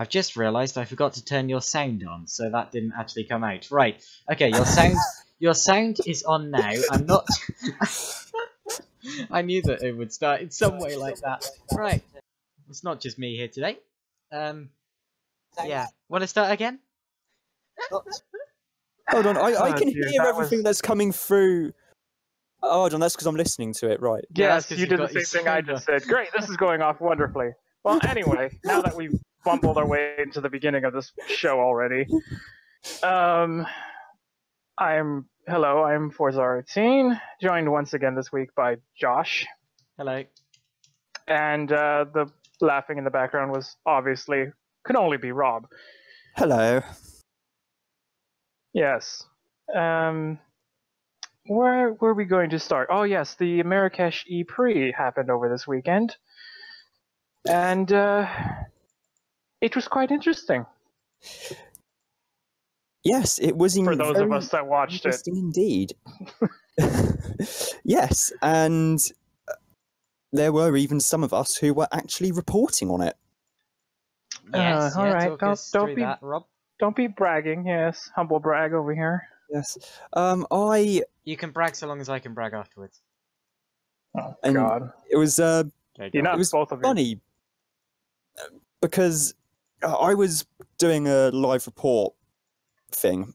I've just realised I forgot to turn your sound on, so that didn't actually come out. Right. Okay, your sound is on now. I'm not. I knew that it would start in some way like that. Right. It's not just me here today. Yeah. Want to start again? Hold on, I can dear, hear everything that's coming through. Oh, hold on, that's because I'm listening to it, right? Yeah, that's Yes, 'cause you you've did the got your same thing I sound just on. said. Great, this is going off wonderfully. Well, anyway, now that we've bumbled our way into the beginning of this show already, I'm Forza18, joined once again this week by Josh, Hello. and the laughing in the background was obviously could only be Rob. Hello. Yes. Where were we going to start? Oh yes, the Marrakesh E-Prix happened over this weekend, and it was quite interesting. Yes, it was For those of us that watched it. interesting indeed. Yes, and there were even some of us who were actually reporting on it. Yes. all Yeah. right, Talk us through that, Rob. Don't be bragging. Yes, humble brag over here. Yes. You can brag so long as I can brag afterwards. Oh And God, it was Okay, go Enough, on. it was both of you. funny because I was doing a live report thing,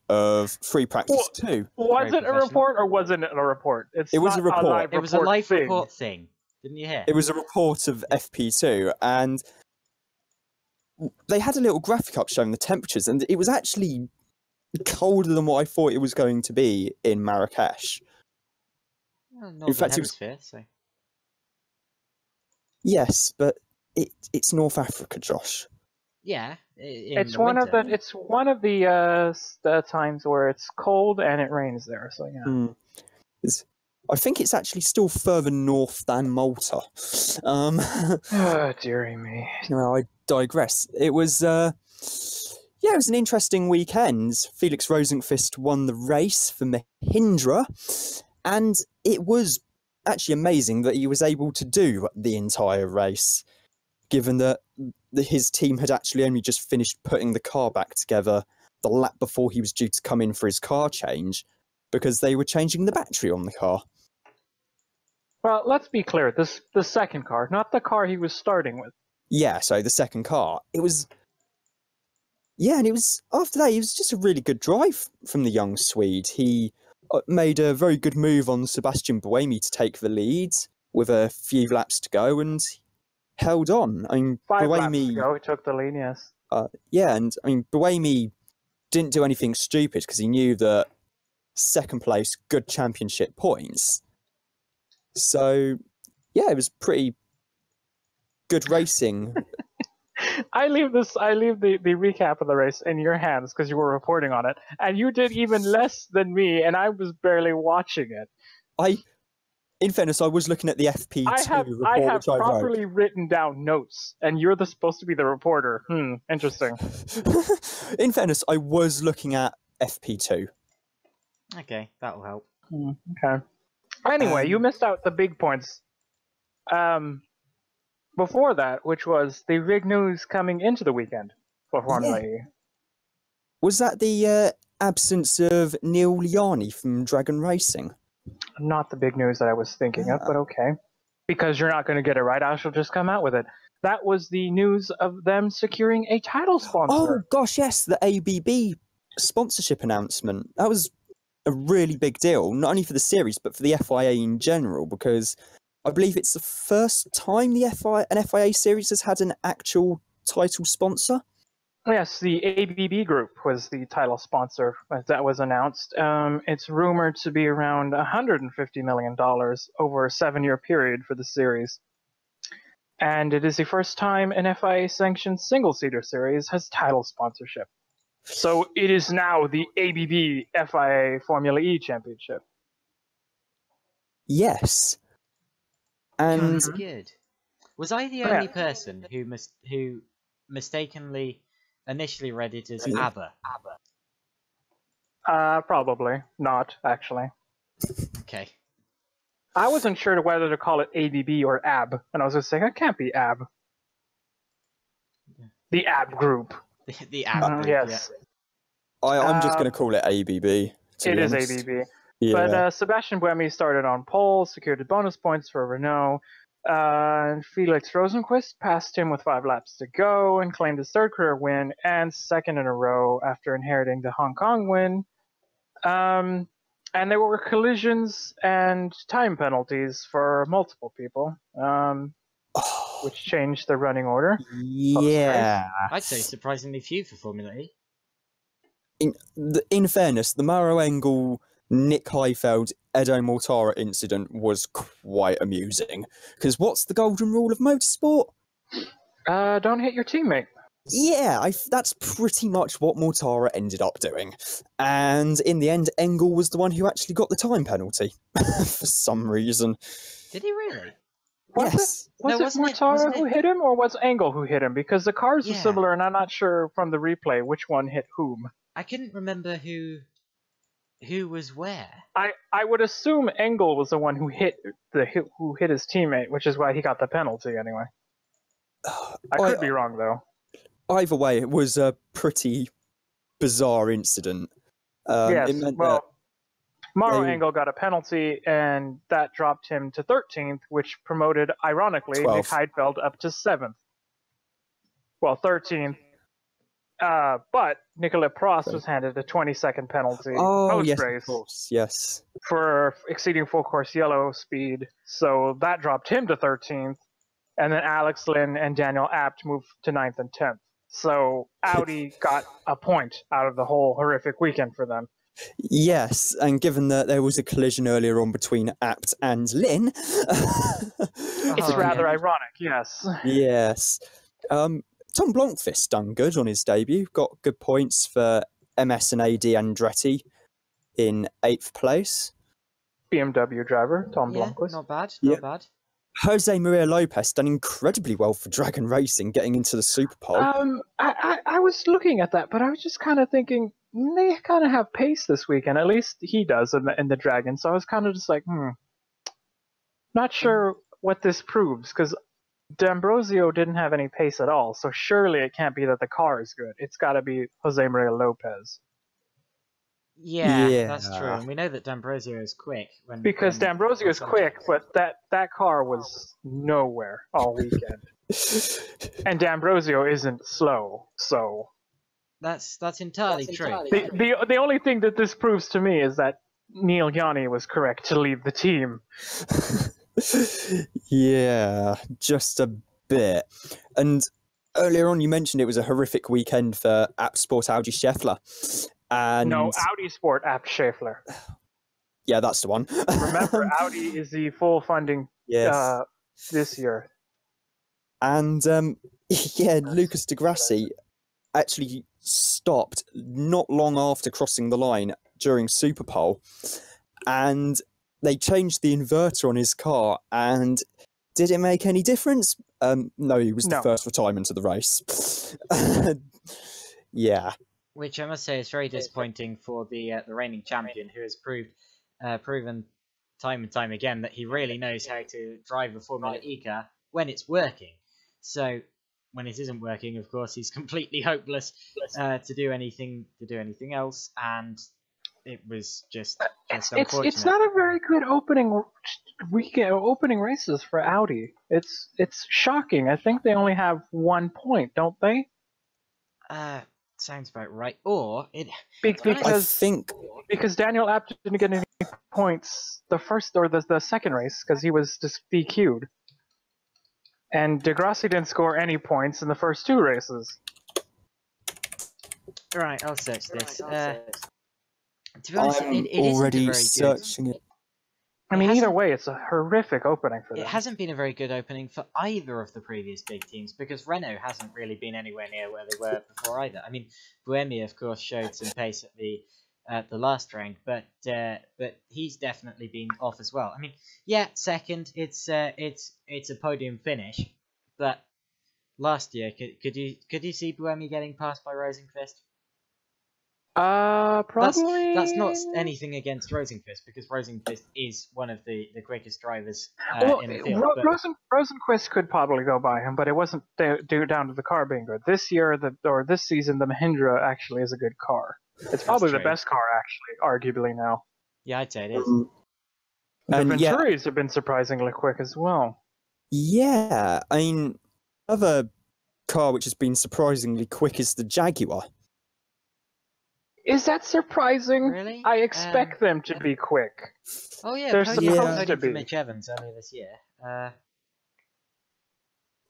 of Free Practice 2. Was Very it a report or wasn't it a report? It was not a report. live It was a live thing. report thing. Didn't you hear? It was a report of FP2, and they had a little graphic up showing the temperatures, and it was actually colder than what I thought it was going to be in Marrakesh. Well, Northern fact, it was- Hemisphere, so. Yes, but it's North Africa, Josh. Yeah. It's one of the times where it's cold and it rains there. So yeah. I think it's actually still further north than Malta. Oh, dearie me. No, I digress. It was, it was an interesting weekend. Felix Rosenqvist won the race for Mahindra, and it was actually amazing that he was able to do the entire race, given that his team had actually only just finished putting the car back together the lap before he was due to come in for his car change, because they were changing the battery on the car. Well, let's be clear. The second car, not the car he was starting with. Yeah, so the second car. It was... Yeah, and it was... After that, it was just a really good drive from the young Swede. He made a very good move on Sebastian Buemi to take the lead with a few laps to go, and held on. I mean, 5 laps Buemi... to go, he took the lead, yes. Yeah, and I mean, Buemi didn't do anything stupid because he knew that second place, good championship points. So, yeah, it was pretty good racing. I leave the recap of the race in your hands because you were reporting on it, and you did even less than me, and I was barely watching it. In fairness, I was looking at the FP2 report, I have which I properly written down notes, and you're supposed to be the reporter. Interesting. wrote. In fairness, I was looking at FP2. Okay, that'll help. Okay. Anyway, you missed out the big points. Before that, which was the big news coming into the weekend for Formula E. Was that the absence of Neil Liani from Dragon Racing? Not the big news that I was thinking of, but okay. Because you're not going to get it right, I shall just come out with it. That was the news of them securing a title sponsor. Oh, gosh, yes, the ABB sponsorship announcement. That was a really big deal, not only for the series, but for the FIA in general, because I believe it's the first time an FIA series has had an actual title sponsor. Yes, the ABB Group was the title sponsor that was announced. It's rumored to be around $150 million over a 7-year period for the series. And it is the first time an FIA-sanctioned single-seater series has title sponsorship. So it is now the ABB FIA Formula E Championship. Yes. And That's good. Was I the only person who mistakenly initially read it as ABBA? Probably not, actually. Okay. I wasn't sure whether to call it ABB or AB, and I was just saying, it can't be AB. The app group. The app group, Yes. I'm just going to call it ABB. It is ABB. Yeah. But Sebastian Buemi started on pole, secured the bonus points for Renault. Felix Rosenqvist passed him with 5 laps to go and claimed his 3rd career win and 2nd in a row after inheriting the Hong Kong win. And there were collisions and time penalties for multiple people, which changed the running order. Yeah. I'd say surprisingly few for Formula E. In fairness, the Maro Engel, Nick Heifeld, Edo Mortara incident was quite amusing. Because what's the golden rule of motorsport? Don't hit your teammate. Yeah, that's pretty much what Mortara ended up doing. And in the end, Engel was the one who actually got the time penalty. For some reason. Did he really? Yes. Was it Mortara who hit him, or was Engel who hit him? Because the cars were similar, and I'm not sure from the replay which one hit whom. I couldn't remember who was where. I would assume Engel was the one who hit his teammate, which is why he got the penalty anyway. I could be wrong though. Either way, it was a pretty bizarre incident. Yes, it meant well, Maro Engel got a penalty, and that dropped him to 13th, which promoted, ironically, 12th. Nick Heidfeld up to 7th. Well, 13th. But Nicolas Prost was handed a 20-second penalty post-race. Of course, yes. For exceeding full course yellow speed, so that dropped him to 13th, and then Alex Lynn and Daniel Abt moved to 9th and 10th. So Audi got a point out of the whole horrific weekend for them. Yes, and given that there was a collision earlier on between Abt and Lynn... It's rather ironic, yes. Yes. Tom Blomqvist done good on his debut. Got good points for MS and AD Andretti in 8th place. BMW driver, Tom Blomqvist. Not bad, not bad. Jose Maria Lopez done incredibly well for Dragon Racing, getting into the Super Pole. I was looking at that, but I was just kind of thinking, they kind of have pace this weekend. At least he does in the Dragon. So I was kind of just like, not sure what this proves, because D'Ambrosio didn't have any pace at all. So surely it can't be that the car is good. It's got to be Jose Maria Lopez. Yeah, that's true. And we know that D'Ambrosio is quick. Because D'Ambrosio is quick, but that car was nowhere all weekend. And D'Ambrosio isn't slow, so... That's entirely true. The only thing that this proves to me is that Neil Yanni was correct to leave the team. Yeah, just a bit. And earlier on you mentioned it was a horrific weekend for Abt Sport Audi Scheffler. And no, Audi Sport Abt Scheffler. Yeah, that's the one. Remember, Audi is the full funding this year. And Lucas Di Grassi actually stopped not long after crossing the line during Superpole, and they changed the inverter on his car. And did it make any difference? No, he was the first retirement of the race. Yeah. Which I must say is very disappointing for the reigning champion, who has proven time and time again that he really knows how to drive a Formula E car when it's working. So when it isn't working, of course, he's completely hopeless to do anything else, and it was just unfortunate. It's not a very good opening races for Audi. It's shocking. I think they only have 1 point, don't they? Sounds about right. Or it because Daniel Abt didn't get any points the first or the second race because he was just DQ'd, and Di Grassi didn't score any points in the first 2 races. Right, I'll search this. To be honest, I'm it already isn't very searching good. it. I mean, either way, it's a horrific opening for them. It hasn't been a very good opening for either of the previous big teams, because Renault hasn't really been anywhere near where they were before either. I mean, Buemi, of course, showed some pace at the last round, but he's definitely been off as well. I mean, yeah, second, it's a podium finish, but last year, could you see Buemi getting passed by Rosenqvist? Probably. That's not anything against Rosenqvist, because Rosenqvist is one of the quickest drivers Well, in the field. But Rosenqvist could probably go by him, but it wasn't due down to the car being good. This year, this season, the Mahindra actually is a good car. It's probably the best car, actually, arguably now. Yeah, I'd say it is. The And Venturis have been surprisingly quick as well. Yeah, I mean, other car which has been surprisingly quick is the Jaguar. Is that surprising? Really? I expect them to be quick. Oh yeah, They're podium supposed to for be. Mitch Evans earlier this year.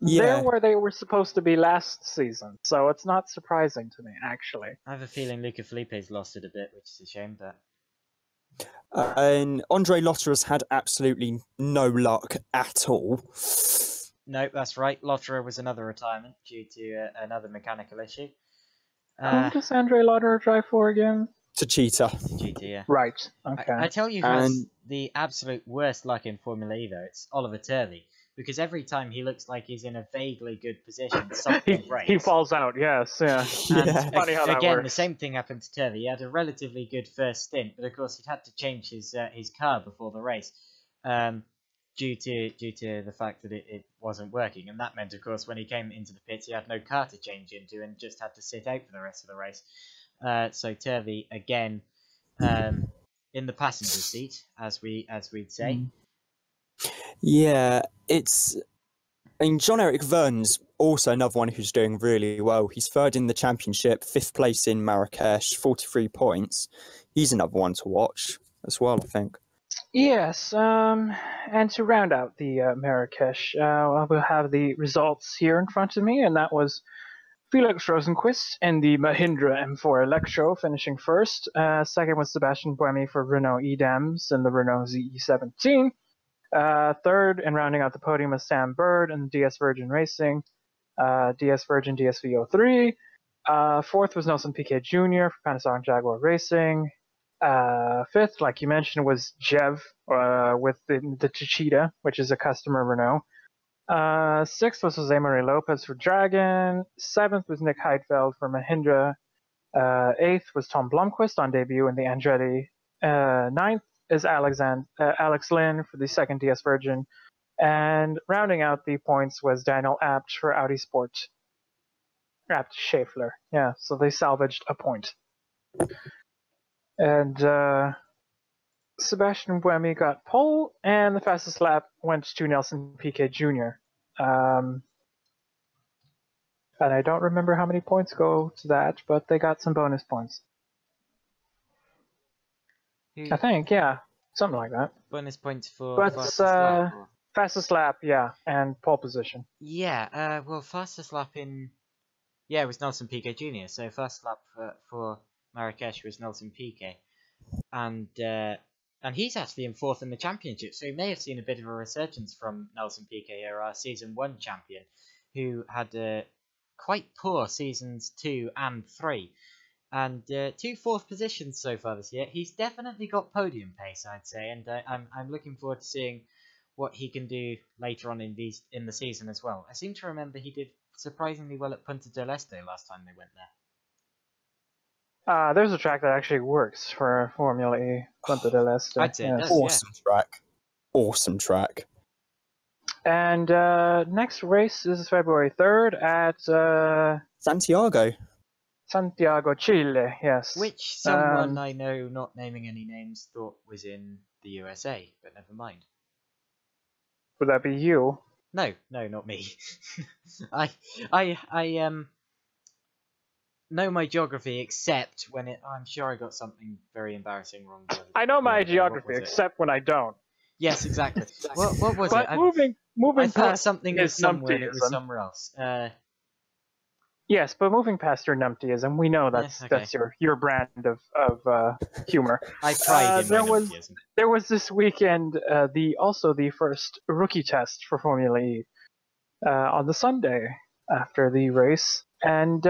They're where they were supposed to be last season, so it's not surprising to me, actually. I have a feeling Luca Felipe's lost it a bit, which is a shame, but... And Andre Lotterer's had absolutely no luck at all. No, that's right. Lotterer was another retirement due to another mechanical issue. Who does Andre Lotterer drive for again? Techeetah. GT, yeah. Right, okay. I tell you who has the absolute worst luck in Formula E, though. It's Oliver Turvey. Because every time he looks like he's in a vaguely good position, something breaks. He falls out, yes, yeah. And It's funny how that again, works. the same thing happened to Turvey. He had a relatively good first stint, but of course he'd had to change his car before the race due to the fact that it wasn't working. And that meant, of course, when he came into the pits, he had no car to change into and just had to sit out for the rest of the race. So Turvey, again, in the passenger seat, as we'd say. Yeah, I mean, John-Eric Verne's also another one who's doing really well. He's third in the championship, 5th place in Marrakesh, 43 points. He's another one to watch as well, I think. Yes, and to round out the Marrakesh, we'll have the results here in front of me, and that was Felix Rosenqvist in the Mahindra M4 Electro, finishing first. Second was Sebastian Buemi for Renault Edams and the Renault ZE17. Third, and rounding out the podium, was Sam Bird and DS Virgin Racing, DS Virgin DSV03. Fourth was Nelson Piquet Jr. for Panasonic Jaguar Racing. Fifth, like you mentioned, was Jev with the Techeetah, which is a customer Renault. Sixth was Jose Maria Lopez for Dragon. Seventh was Nick Heidfeld for Mahindra. Eighth was Tom Blomqvist on debut in the Andretti. Ninth is Alex Lynn for the second DS Virgin. And rounding out the points was Daniel Abt for Audi Sport. Abt Schaeffler. Yeah, so they salvaged a point. And Sebastian Buemi got pole, and the fastest lap went to Nelson Piquet Jr. And I don't remember how many points go to that, but they got some bonus points. I think, yeah, something like that. Bonus points for fastest lap, yeah, and pole position. Yeah, well, fastest lap in... Yeah, it was Nelson Piquet Jr., so fastest lap for Marrakesh was Nelson Piquet. And he's actually in fourth in the championship, so you may have seen a bit of a resurgence from Nelson Piquet here, our Season 1 champion, who had quite poor Seasons 2 and 3. And 2 fourth positions so far this year. He's definitely got podium pace, I'd say, and I'm looking forward to seeing what he can do later on in the season as well. I seem to remember he did surprisingly well at Punta del Este last time they went there. There's a track that actually works for Formula E, Punta del Este. I'd say it does, awesome track. Awesome track. And next race is February 3rd at Santiago, Chile, yes. Which someone I know, not naming any names, thought was in the USA, but never mind. Would that be you? No, not me. I know my geography, except when I'm sure I got something very embarrassing wrong. I know my geography, except when I don't. Yes, exactly. What was but it? Moving I thought past something was somewhere and it was somewhere else. Yes, but moving past your numptyism, we know that's your brand of humor. I pride in my numptyism. There was this weekend the first rookie test for Formula E on the Sunday after the race, and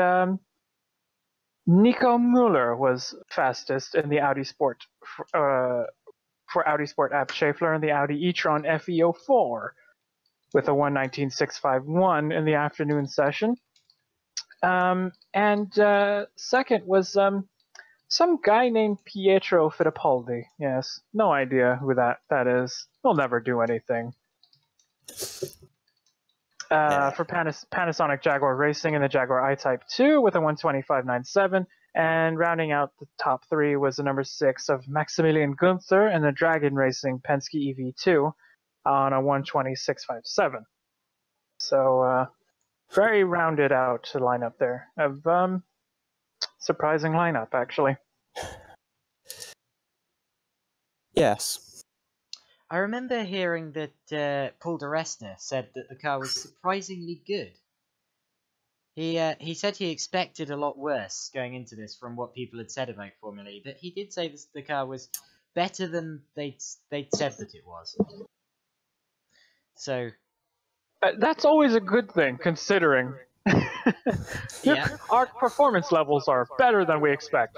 Nico Müller was fastest in the Audi Sport for Audi Sport Abt Schaeffler in the Audi e-tron FE04 with a 1:19.651 in the afternoon session. And second was Some guy named Pietro Fittipaldi. Yes, no idea who that is. He'll never do anything. For Panasonic Jaguar Racing in the Jaguar I-Type 2 with a 125.97, and rounding out the top 3 was the number 6 of Maximilian Gunther in the Dragon Racing Penske EV2 on a 126.57. So very rounded out lineup there. Surprising lineup, actually. Yes. I remember hearing that Paul DeResta said that the car was surprisingly good. He said he expected a lot worse going into this from what people had said about Formula E, but he did say the car was better than they'd said that it was. So that's always a good thing, considering. Yeah. Our performance levels are better than we expect.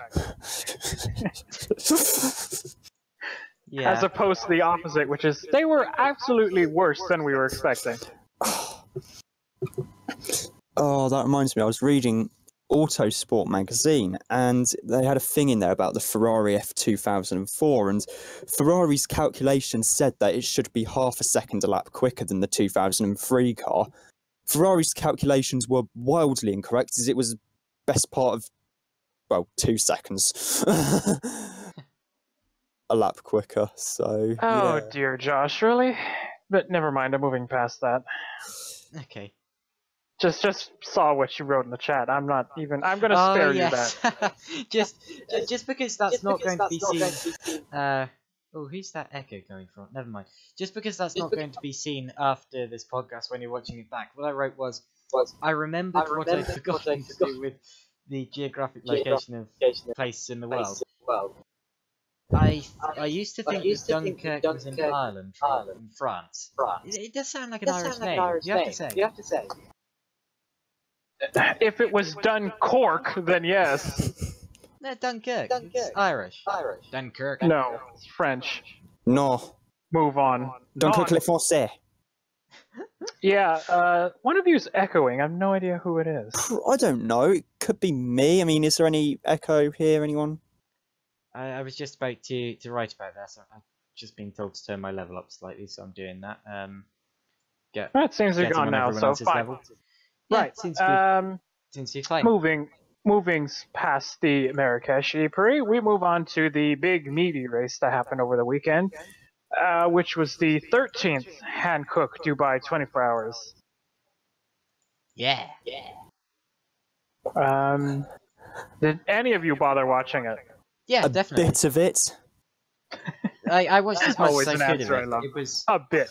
Yeah. As opposed to the opposite, which is they were absolutely worse than we were expecting. Oh, that reminds me. I was reading Autosport magazine, and they had a thing in there about the Ferrari F2004, and Ferrari's calculations said that it should be half a second a lap quicker than the 2003 car. Ferrari's calculations were wildly incorrect, as it was best part of, well, 2 seconds. A lap quicker, so... Oh yeah. dear, Josh, really? But never mind, I'm moving past that. Okay. Just saw what you wrote in the chat. I'm gonna spare you that. just because that's not going to be seen. Oh, who's that echo coming from? Never mind. Just because that's not going to be seen after this podcast when you're watching it back. What I wrote was I remembered what I'd forgotten to do with the geographic location of places in the world. I used to think that Dunkirk was in Ireland, in France. It does sound like an Irish name. You have to say. If it was Dunkirk, then yes. No, Dunkirk. It's Irish. Dunkirk. No, it's French. No. Move on. Dunkirk les Français. Yeah, one of you is echoing. I have no idea who it is. I don't know. It could be me. I mean, is there any echo here? Anyone? I was just about to write about that. So I've just been told to turn my level up slightly, so I'm doing that. That seems to be gone now, so fine. Level. Right. Seems to be fine. Moving past the Marrakesh Prix, we move on to the big meaty race that happened over the weekend, which was the 13th Hankook Dubai 24 Hours. Yeah. Did any of you bother watching it? Yeah, definitely. A bit of it. I watched as much as I could of it. It was a bit.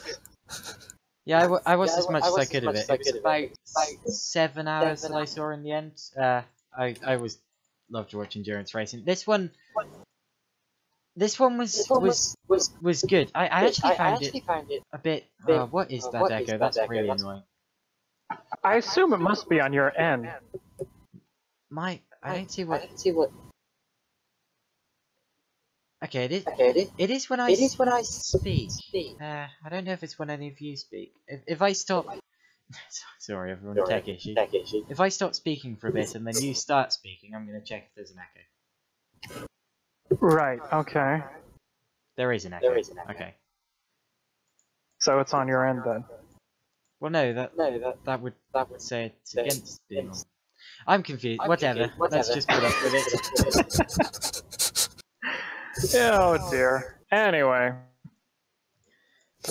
Yeah, I watched as much as I could of it. It was about 7 hours that I saw in the end. I always loved to watch endurance racing. This one was good. I actually found it a bit. What is that echo? That's really annoying. I assume it must be on your end. I don't see what. Okay, it is when I speak. I don't know if it's when any of you speak. If I stop... Sorry everyone, tech issue. If I stop speaking for a bit and then you start speaking, I'm going to check if there's an echo. Right, okay. There is an echo. Okay. So it's on your end then? Well no, that would say it's against being on. I'm confused. Whatever. Let's just put up with it. Oh dear. Anyway.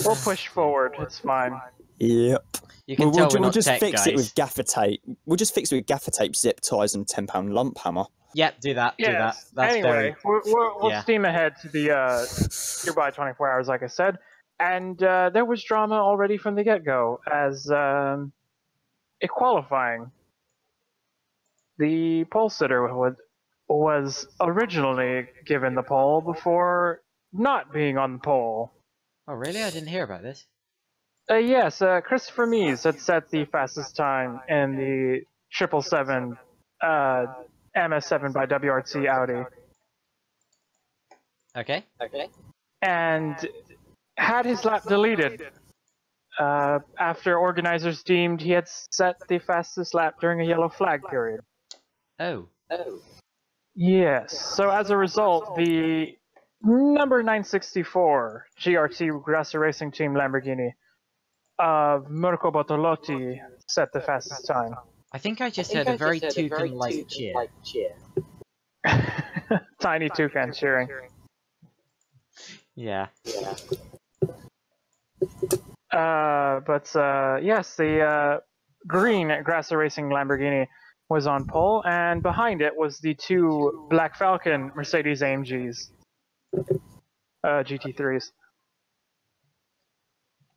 We'll push forward. It's fine. Yep. You can tell we're we'll not just tech fix guys. it with gaffer tape. We'll just fix it with gaffer tape, zip ties, and £10 lump hammer. Yep, do that. Yes. Do that. That's anyway, we'll yeah. steam ahead to the Dubai 24 Hours, like I said. And there was drama already from the get-go as a qualifying. The pole sitter was originally given the pole before not being on the pole. Oh really? I didn't hear about this. Yes, Christopher Mies had set the fastest time in the 777 MS7 by WRC Audi. Okay. And had his lap deleted after organizers deemed he had set the fastest lap during a yellow flag period. Oh. Yes. So as a result, the number 964 GRT Grasser Racing Team Lamborghini of Mirko Bortolotti set the fastest time. I think I just heard a very toucan-like cheer. Tiny toucan cheering. Yeah. Yes, the green Grasser Racing Lamborghini was on pole, and behind it was the two Black Falcon Mercedes AMGs, GT3s.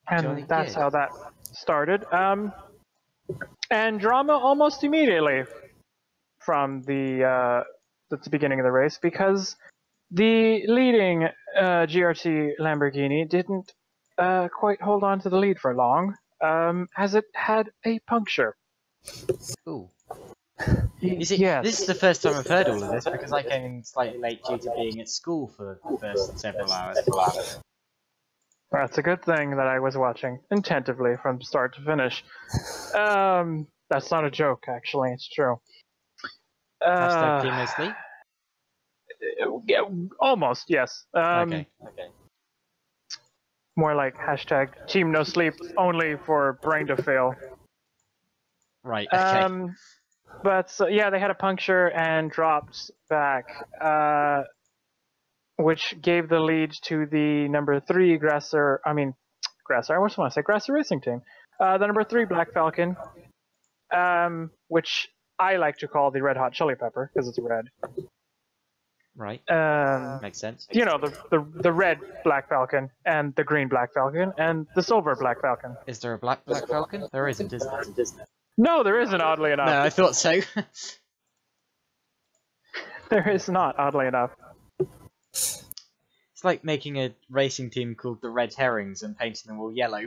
And Jolly that's good. how that started. And drama almost immediately from the beginning of the race, because the leading GRT Lamborghini didn't quite hold on to the lead for long, as it had a puncture. Ooh. You see, Yes. this is the first time I've heard all of this because I came in slightly late due to being at school for the first several hours. That's a good thing that I was watching attentively from start to finish. That's not a joke, actually. It's true. Hashtag Team No Sleep? Yeah, almost, yes. Okay. More like hashtag Team No Sleep, only for brain to fail. Right, okay. Yeah, they had a puncture and dropped back, which gave the lead to the number 3 Grasser, I just want to say Grasser Racing Team. The number 3 Black Falcon, which I like to call the Red Hot Chili Pepper, because it's red. Right. Makes sense. You know, the red Black Falcon, and the green Black Falcon, and the silver Black Falcon. Is there a Black Falcon? There isn't, is there? No, there isn't, oddly enough. No, I thought so. There is not, oddly enough. It's like making a racing team called the Red Herrings and painting them all yellow.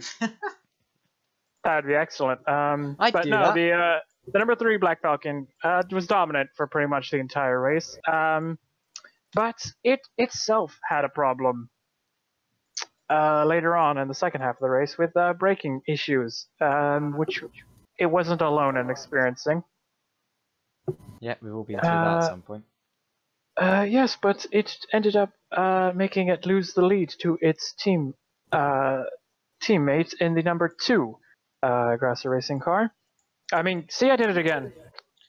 That'd be excellent. I'd but do no, that. the number 3 Black Falcon was dominant for pretty much the entire race. But it itself had a problem later on in the second half of the race with braking issues, which it wasn't alone in experiencing. Yeah, we've all been through that at some point. Yes, but it ended up making it lose the lead to its teammate in the number 2 Grasser racing car. I did it again.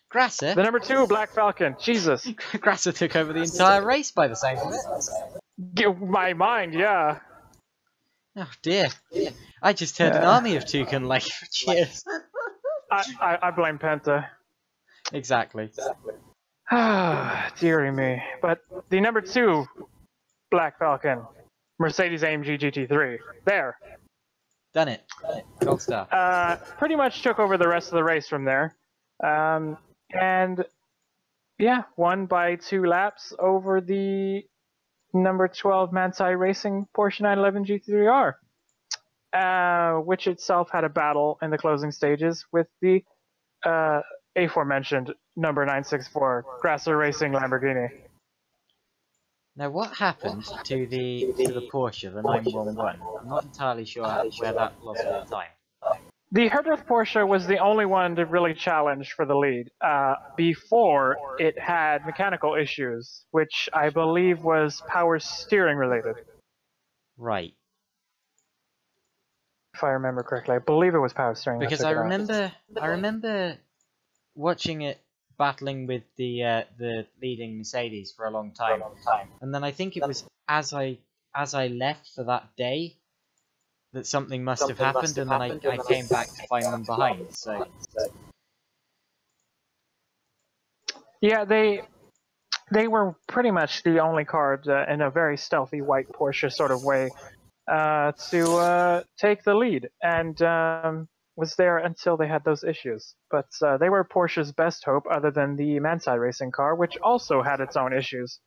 Grasser? The number 2 Black Falcon. Jesus. Grasser took over the entire race by the sound of it. My mind, yeah. Oh dear. I just heard an army of toucan-like cheers. I blame Penta. Exactly. Ah, dearie me. But the number 2 Black Falcon, Mercedes AMG GT3, there. Done it. Gold star. Pretty much took over the rest of the race from there. And yeah, won by 2 laps over the number 12 Mansai Racing Porsche 911 GT3R, which itself had a battle in the closing stages with the aforementioned number 964 Grasser Racing Lamborghini. Now, what happened to the Porsche, the 911? I'm not entirely sure where that lost their time. The Herdworth Porsche was the only one to really challenge for the lead before it had mechanical issues, which I believe was power steering related. Right. If I remember correctly, I believe it was power steering. Because I remember watching it battling with the leading Mercedes for a long time, and then I think it was as I left for that day that something must have happened, and then I came back to find them behind. So yeah, they were pretty much the only car in a very stealthy white Porsche sort of way to take the lead, and was there until they had those issues. But they were Porsche's best hope, other than the Mansai racing car, which also had its own issues.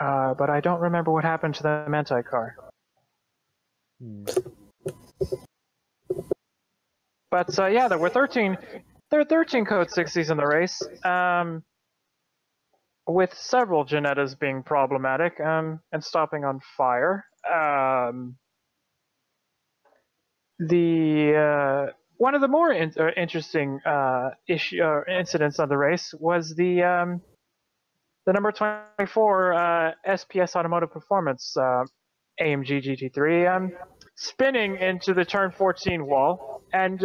But I don't remember what happened to the Mansai car. But yeah, there were 13 Code 60s in the race, with several Ginettas being problematic and stopping on fire. The one of the more interesting incidents of the race was the number 24 SPS Automotive Performance AMG GT3 spinning into the turn 14 wall and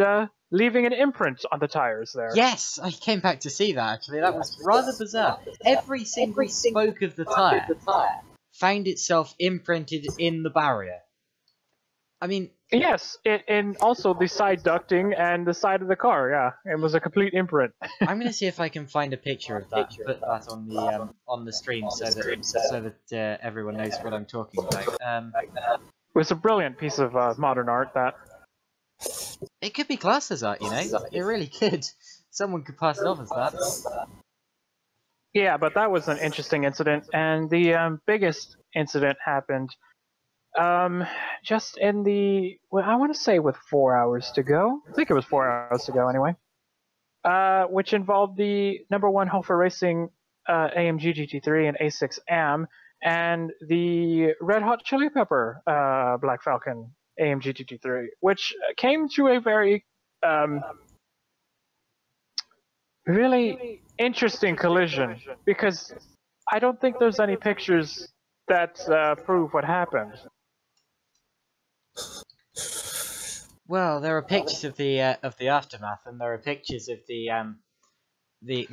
leaving an imprint on the tires there. Yes, I came back to see that actually. That was rather bizarre. Every single spoke of the tyre found itself imprinted in the barrier. I mean, yes, and also the side ducting and the side of the car. Yeah, it was a complete imprint. I'm gonna see if I can find a picture of that and put that on the stream so that everyone knows what I'm talking about. It was a brilliant piece of modern art. That it could be classed as art, you know. It really could. Someone could pass it off as that. Yeah, but that was an interesting incident, and the biggest incident happened just in the, well, I want to say with 4 hours to go. I think it was 4 hours to go anyway. Which involved the number 1 Hofer Racing AMG GT3 and A6 AM, and the Red Hot Chili Pepper Black Falcon AMG GT3, which came to a very really interesting collision, because I don't think there's any pictures that prove what happened. Well, there are pictures of the aftermath, and there are pictures of the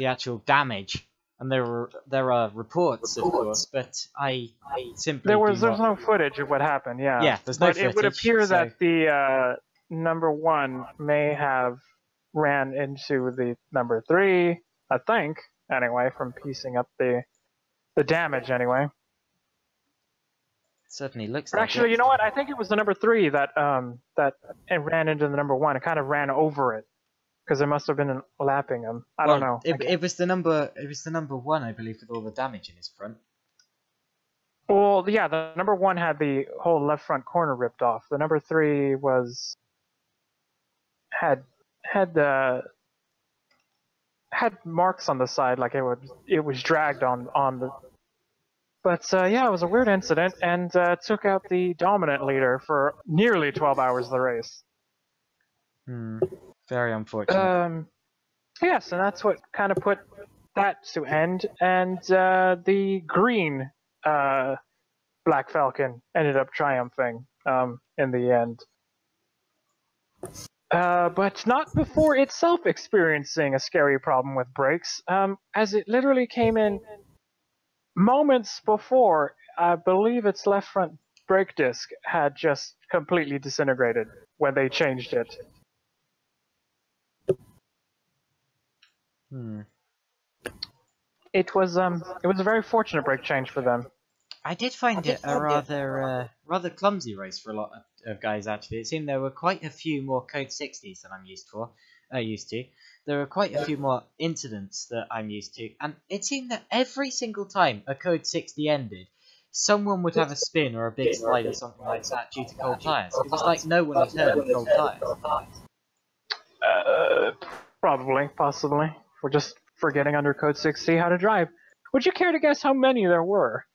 actual damage, and there are reports, of course. But I simply there's no footage of what happened. Yeah, there's no but footage. It would appear that the number 1 may have ran into the number 3. I think anyway, from piecing up the damage anyway. Certainly looks but like actually, it. you know what? I think it was the number 3 that it ran into the number 1. It kind of ran over it because it must have been lapping him. I don't know. It was the number 1, I believe, with all the damage in his front. Well, yeah, the number 1 had the whole left front corner ripped off. The number 3 had marks on the side, like it was dragged on the. But yeah, it was a weird incident, and took out the dominant leader for nearly 12 hours of the race. Very unfortunate. Yes, and that's what kind of put that to end, and the green Black Falcon ended up triumphing in the end. But not before itself experiencing a scary problem with brakes, as it literally came in moments before. I believe its left front brake disc had just completely disintegrated when they changed it. It was a very fortunate brake change for them. I did find it a rather clumsy race for a lot of guys, actually. It seemed there were quite a few more Code 60s than I'm used to. There were quite a few more incidents that I'm used to, and it seemed that every single time a Code 60 ended, someone would have a spin or a big slide or something like that due to cold tyres. It was like no one had heard of cold tyres. Possibly. We're just forgetting under Code 60 how to drive. Would you care to guess how many there were?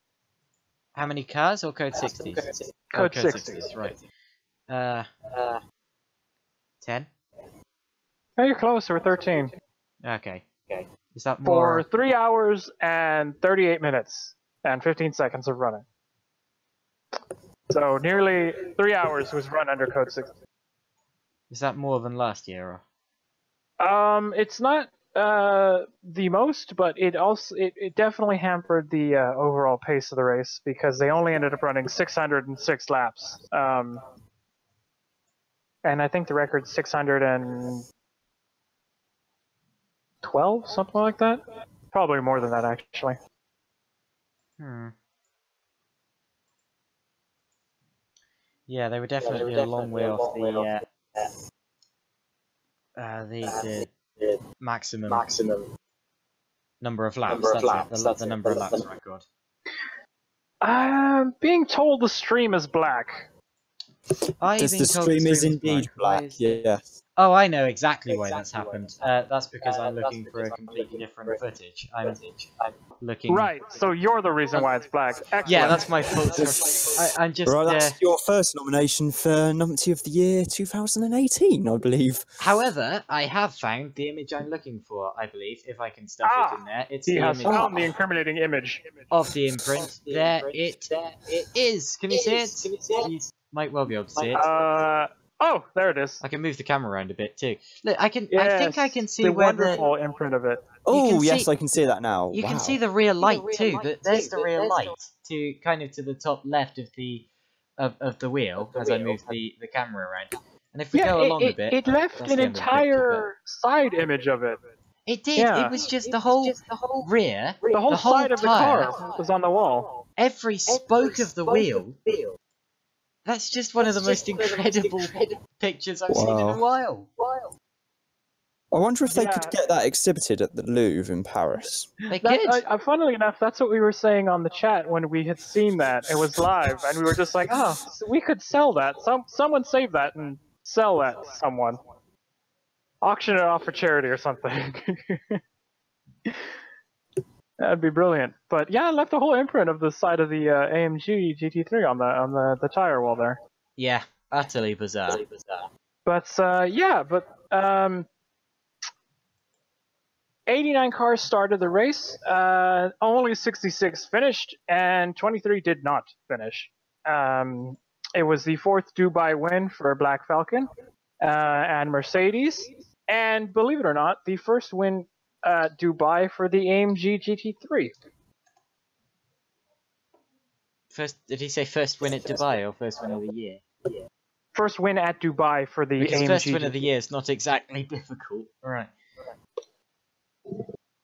How many cars or Code 60s? Code 60s, right. 10? Oh, you're close. There were 13. Okay. Is that more? For 3 hours and 38 minutes and 15 seconds of running. So nearly 3 hours was run under Code 60. Is that more than last year? It's not the most, but it definitely hampered the overall pace of the race, because they only ended up running 606 laps. And I think the record's 612, something like that. Probably more than that, actually. Yeah, they were definitely a long way off the maximum number of laps. That's the number of laps record. I'm being told the stream is black. The stream is indeed black, yes. Oh, I know exactly why that's happened. That's because I'm looking for a completely different footage. I'm looking. Right, so you're the reason why it's black. Excellent. Yeah, that's my fault. I'm just. Right, that's your first nomination for Numpty of the Year 2018, I believe. However, I have found the image I'm looking for. I believe, if I can stuff it in there, it's He the has image found the incriminating image. of the imprint. There it is. Can you see it? You might well be able to see it. Oh, there it is. I can move the camera around a bit too. Look, I can. Yes, I think I can see the where wonderful imprint of it. Oh, can yes, see- I can see that now. You Wow. can see the rear light too. There's the rear light to kind of to the top left of the wheel as I move the camera around. And if we go along a bit, it left that's an the end of the picture, entire side image of it. it did. Yeah. It was just the whole rear, The whole side of the tyre, car was on the wall. every spoke of the wheel. That's just one of the most incredible pictures I've seen in a while. I wonder if they could get that exhibited at the Louvre in Paris. They could. Funnily enough, that's what we were saying on the chat when we had seen that. It was live, and we were just like, oh, so we could sell that. Someone save that and sell that to someone. Auction it off for charity or something. That'd be brilliant. But yeah, I left a whole imprint of the side of the AMG GT3 on the tire wall there. Yeah, utterly bizarre. But 89 cars started the race. Only 66 finished, and 23 did not finish. It was the fourth Dubai win for Black Falcon and Mercedes, and believe it or not, the first win at Dubai for the AMG GT3. Did he say first win at Dubai or first win of the year? First win at Dubai for the Because AMG. first win of the year is not exactly difficult. Right.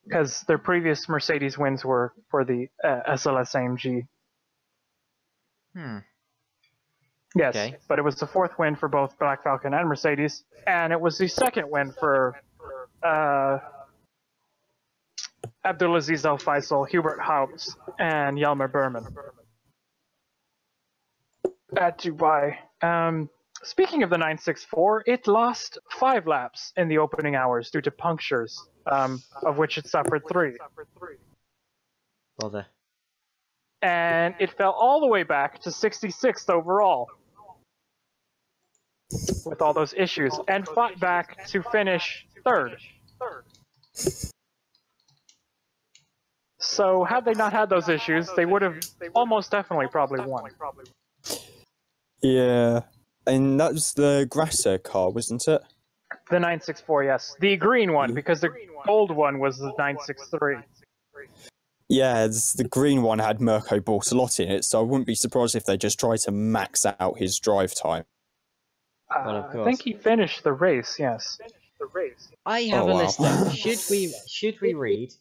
Because their previous Mercedes wins were for the SLS AMG. Yes, Okay. but it was the fourth win for both Black Falcon and Mercedes, and it was the second win for Abdulaziz Al Faisal, Hubert Haupt, and Yelmer Berman at Dubai. Speaking of the 964, it lost 5 laps in the opening hours due to punctures, of which it suffered 3. Bother. And it fell all the way back to 66th overall with all those issues, and fought back to finish 3rd. So had they not had those issues, they would have almost definitely probably won. Yeah. And that was the Grasser car, wasn't it? The 964, yes. The green one, because the gold one was the 963. Yeah, the green one had Mirko Bortolotti in it, so I wouldn't be surprised if they just tried to max out his drive time. Well, of course. I think he finished the race, yes. I have Oh, a wow. list up. Should we read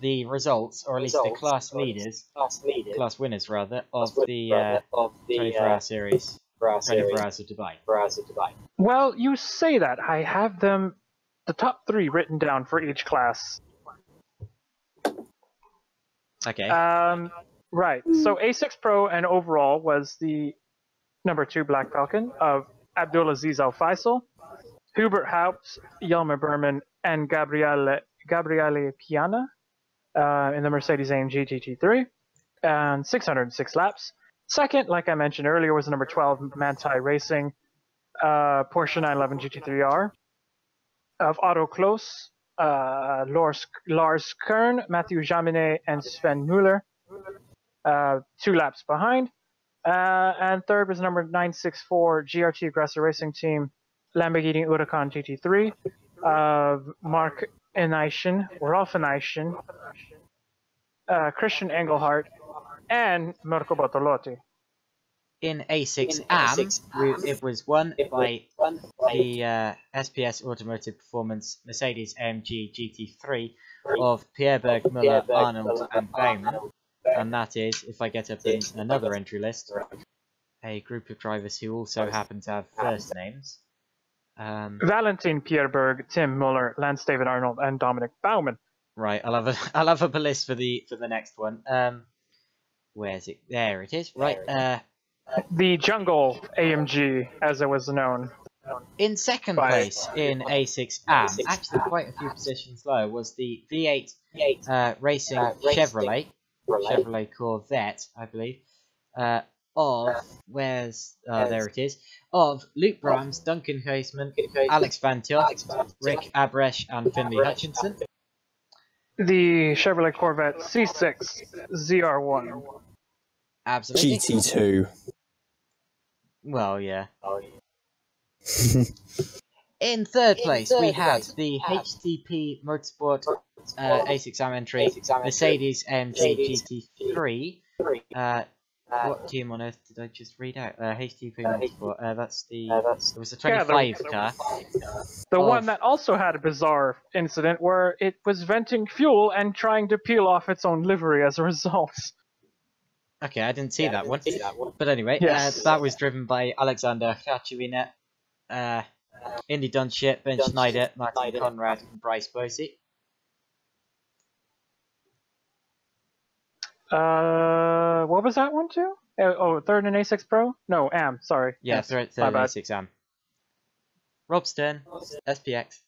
the results, or at least the class winners rather, of the 24-hour series, 24 Hours of Dubai? Well, you say that. I have them, the top 3 written down for each class. Okay. Right. So A6 Pro and overall was the number 2 Black Falcon of Abdulaziz Al Faisal, Hubert Haupt, Yelmer Berman, and Gabriele Piana in the Mercedes AMG GT3, and 606 laps. Second, like I mentioned earlier, was the number 12 Manthey Racing Porsche 911 GT3R of Otto Kloos, Lars Kern, Matthew Jaminet, and Sven Muller, 2 laps behind. And third was number 964 GRT Aggressor Racing Team Lamborghini Huracan GT3 of Mark Eneischen, Rolf Eneischen, Christian Engelhardt, and Mirko Bortolotti. In A6AM, it was won by the SPS Automotive Performance Mercedes AMG GT3 of Pierre Berg, Muller, Arnold, and Baumann. And that is, if I get up in another entry list, a group of drivers who also happen to have first names. Valentin Pierberg, Tim Muller, Lance David Arnold, and Dominic Baumann. Right, I'll have a list for the next one. Where's it? There it is. Right. The Jungle AMG, as it was known. In second place in A6 AM, actually quite a few positions lower, was the V8 Racing Chevrolet Corvette, I believe, there it is, of Luke Brahms, Duncan Huisman, Alex Van Tilt, Rick Abresh, and Finley Hutchinson. The Chevrolet Corvette C6 ZR1. Absolutely. GT2. Well, yeah. In third place, we had the HTP Motorsport A6M entry, Mercedes AMG GT3. What team on earth did I just read out? HTP Motorsport. That's the. It was a 25 car. The one that also had a bizarre incident where it was venting fuel and trying to peel off its own livery as a result. Okay, I didn't see that one. But anyway, Yes. that was driven by Alexander Khachevina, Indy Dunship, Ben Schneider, Martin Conrad, and Bryce Bosey. What was that one too? Oh, third in A6 Pro? No, AM, sorry. Yeah, yes, third in A6 AM. Rob Stern, SPX.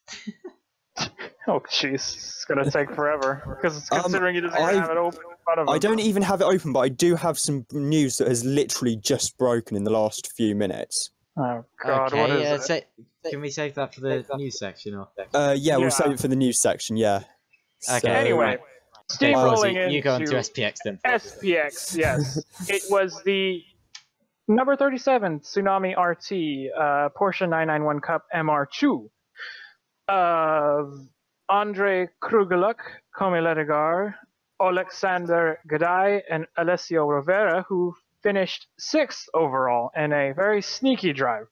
Oh, jeez. It's going to take forever. Because considering you doesn't have it open in front of him. I don't even have it open, but I do have some news that has literally just broken in the last few minutes. Oh, God, Okay, what is it? Can we save that for the news section? Or? Yeah, we'll save it for the news section, yeah. Okay, So- Anyway, Okay, steamrolling Bosey, you go on to into SPX then. SPX, yes. It was the number 37 Tsunami RT Porsche 991 Cup MR2 of Andre Krugeluk, Komi Ledegar, Alexander Gadai, and Alessio Rivera, who finished 6th overall in a very sneaky drive.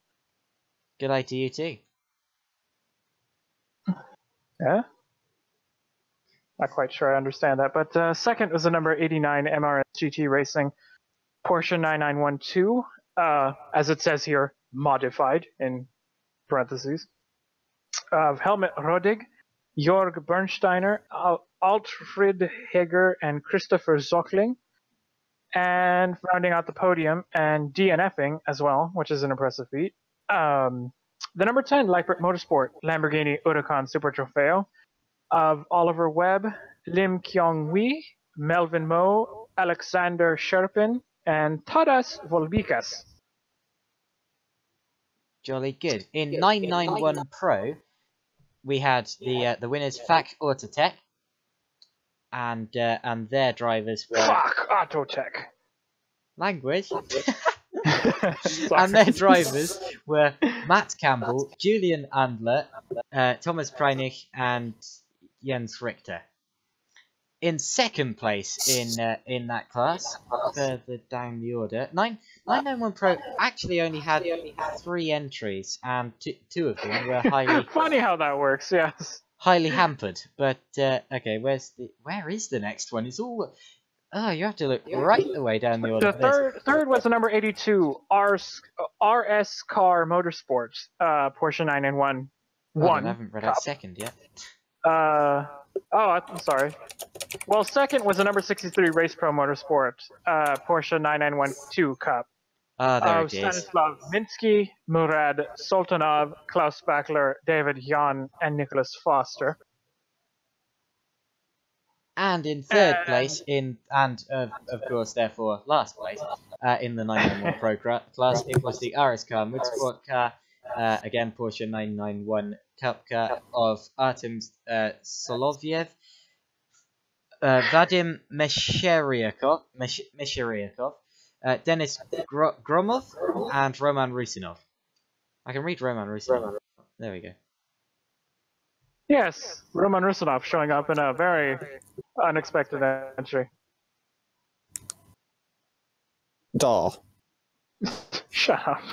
Good day to you too. Yeah? Not quite sure I understand that. But second was the number 89 MRS GT Racing Porsche 9912, as it says here, modified in parentheses, of Helmut Rodig, Jörg Bernsteiner, Alfred Heger, and Christopher Zockling. And rounding out the podium and DNFing as well, which is an impressive feat. The number 10 Lippert Motorsport Lamborghini Huracan Super Trofeo of Oliver Webb, Lim Kyung Wee, Melvin Moe, Alexander Sherpin, and Tadas Volbikas. Jolly good. In 991 Pro, we had the winners FAC Autotech, and their drivers were Fuck, Autotech. language. And their drivers were Matt Campbell, Julian Andler, Thomas Preinich, and Jens Richter. In second place in that class, further down the order, 991 Pro actually only had 3 entries, and two of them were highly Funny how that works, yes. highly hampered. But okay, where is the next one? It's all. Oh, you have to look right the way down the order. The third was the number 82 RS Car Motorsports Porsche 991 I haven't read out second yet. I'm sorry. Well, second was the number 63 Race Pro Motorsport Porsche 9912 Cup. There it is. Stanislav Minsky, Murad Sultanov, Klaus Backler, David Jan, and Nicholas Foster. And in third place, of course, therefore last place, in the 991 Pro class, it was the RS Car Motorsport car, again Porsche 991 Cup car of Artem Solovyev, Vadim Mesheryakov, Denis Gromov, and Roman Rusinov. I can read Roman Rusinov. There we go. Yes, Roman Rusinov showing up in a very unexpected entry. Duh. Shut up.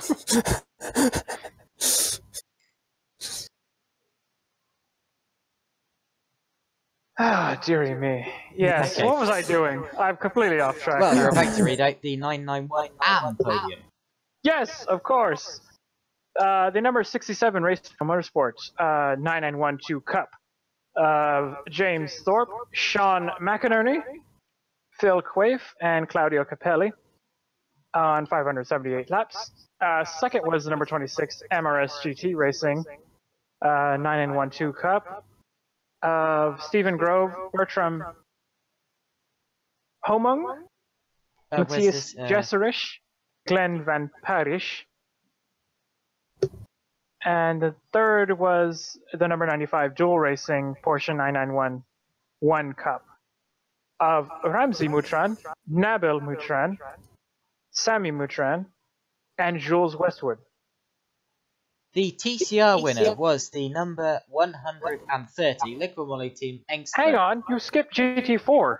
Ah, dearie me. Yes, Okay. What was I doing? I'm completely off track. Well, now. you're about to read out the 991 AM podium. Yes, of course. The number 67 Race Motorsports 9912 Cup. James Thorpe, Sean McInerney, Phil Quaife, and Claudio Capelli. on 578 laps. Second was the number 26 MRS GT Racing 9N12 Cup of Stephen Grove, Bertram Homung, Matthias Jesserich, Glenn Van Parish. And the third was the number 95 Dual Racing Porsche 991 Cup of Ramzi Mutran, Nabil Mutran, Sami Mutran, and Jules Westwood. The TCR winner was the number 130 Liquid Moly Team Engstler. Hang on, you skipped GT4.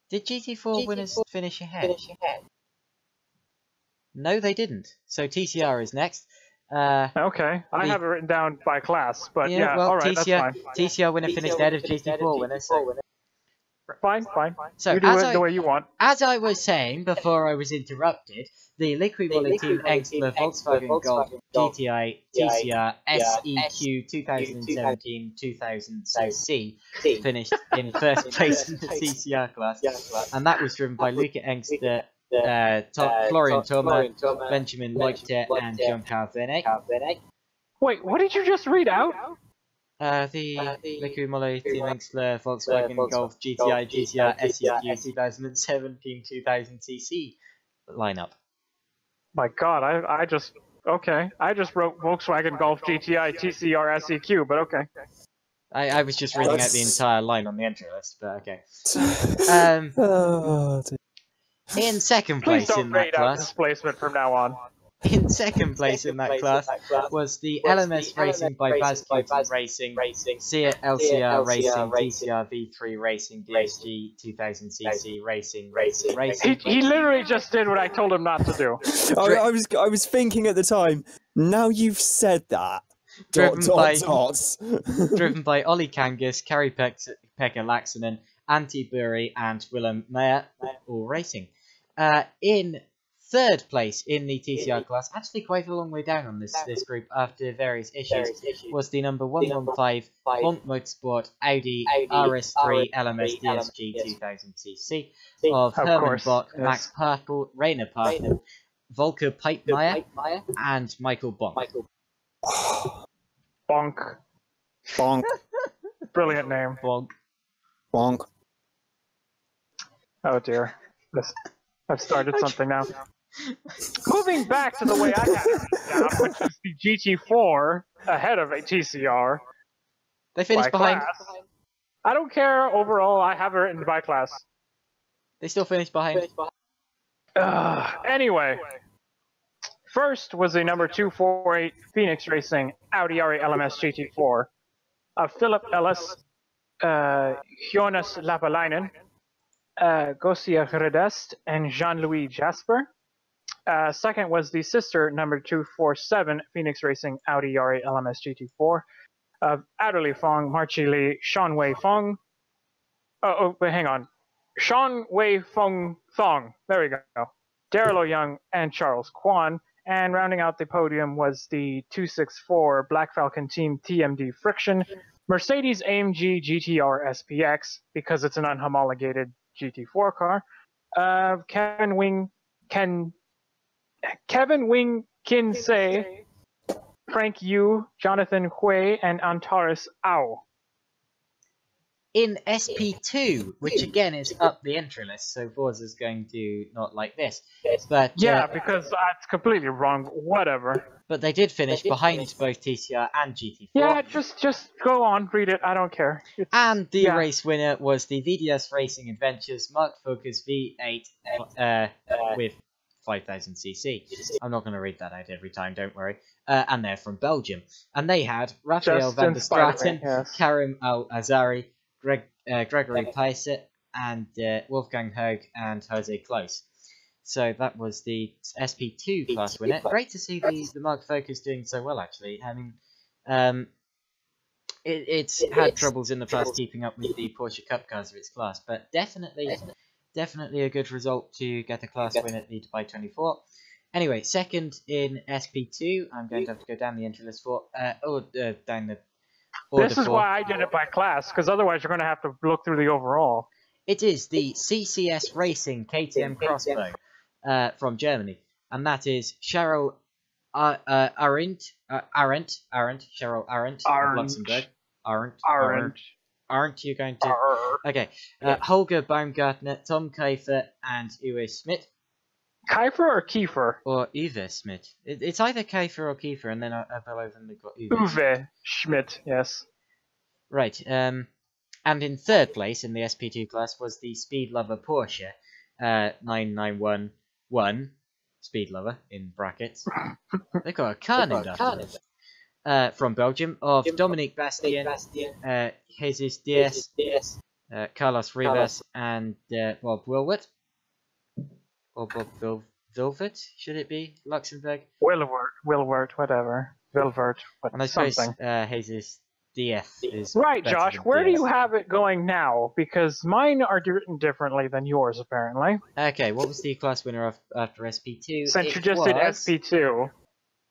Did GT4 winners finish ahead? No, they didn't. So TCR is next. Okay, I have it written down by class, but yeah, well, alright, that's fine. TCR winner finished ahead of GT4 winner. So. Fine. So you do it the way you want. As I was saying before I was interrupted, the Liquid Moly Team Engstler Volkswagen Golf GTI TCR SEQ 2017-2000cc finished in first place in the TCR class, and that was driven by Luca Engster, Florian Thoma, Benjamin Leuchter, and Jean-Carl Vernet. Wait, what did you just read out? The Liquid Moly Team Engstler Volkswagen Golf GTI TCR SEQ 2017-2000cc lineup. My God, I just wrote Volkswagen Golf GTI TCR SEQ, but okay. I was just reading out the entire line on the entry list, but okay. In second place in that class, displacement from now on. In second place in that class was the LMS Racing by Vazquez Racing, Seat LCR Racing, TCR V3 Racing, DSG 2000cc Racing. He literally just did what I told him not to do. I was thinking at the time. Now you've said that. Driven by Ollie Kangas, Kari Pekka Laxonen, Antti Burri, and Willem Meyer, all racing. In third place in the TCR class, actually quite a long way down on this group after various issues, was the number 115 Bonk Motorsport Audi RS3 LMS DSG 2000cc of Herman Bock, Max Parkel, Rainer Parkel, Volker Pipemeyer, and Michael Bonk. Bonk. Brilliant name. Bonk. Oh dear. I've started something now. Moving back to the way I had it down, which is the GT4 ahead of a TCR. They finished behind. Class. I don't care overall, I have it written by class. They still finished behind. Anyway. First was the number 248 Phoenix Racing Audi R8 LMS GT4 of Philip Ellis, Jonas Lapalainen, Gosia Redest, and Jean-Louis Jasper. Second was the sister number 247 Phoenix Racing Audi R8 LMS GT4 of Adderley Fong, Marchi Lee, Sean Wei Fong. Wait, hang on. Sean Wei Fong Thong. There we go. Daryl Young and Charles Kwan. And rounding out the podium was the 264 Black Falcon Team TMD Friction Mercedes AMG GTR SPX, because it's an unhomologated GT4 car. Kevin Wing Kinsey, Frank Yu, Jonathan Hui, and Antares Au. In SP2, which again is up the entry list, so Forza's going to not like this. But yeah, because that's completely wrong. Whatever. But they did finish behind both TCR and GT4. Yeah, just go on, read it. I don't care. And the race winner was the VDS Racing Adventures Mark Focus V8 with 5000cc. I'm not going to read that out every time, don't worry. And they're from Belgium. And they had Raphael van der Straten, Karim Al-Azari, Gregory Peiset, and Wolfgang Hoeg and Jose Close. So that was the SP2 class winner. Great to see the Mark Focus doing so well, actually. I mean, it's had troubles in the past keeping up with the Porsche Cup cars of its class, but definitely a good result to get a class win at the Dubai 24. Anyway, second in SP2, I'm going to have to go down the entry list for, down the order. This is why I did it by class, because otherwise you're going to have to look through the overall. It is the CCS Racing KTM Crossbow from Germany, and that is Cheryl Arendt, Cheryl Arendt of Luxembourg. Aren't you going to? Okay, Holger Baumgartner, Tom Kiefer, and Uwe Schmidt. Kiefer or Kiefer? Or Uwe Schmidt. It's either Kiefer or Kiefer, and then below them they've got Uwe. Uwe Schmidt, yes. Right, and in third place in the SP2 class was the Speed Lover Porsche 9911 Speed Lover in brackets. They've got a car named after it. From Belgium, of Dominique Bastien, Jesus Diaz, Carlos Rivas, and Bob Wilwert. Or Bob Vilvert, should it be? Luxembourg? Wilwert, whatever. Vilvert, and I suppose something. Jesus Diaz is right, Josh, where do you have it going now? Because mine are written differently than yours, apparently. Okay, what was the class winner after SP2? Since you just did SP2.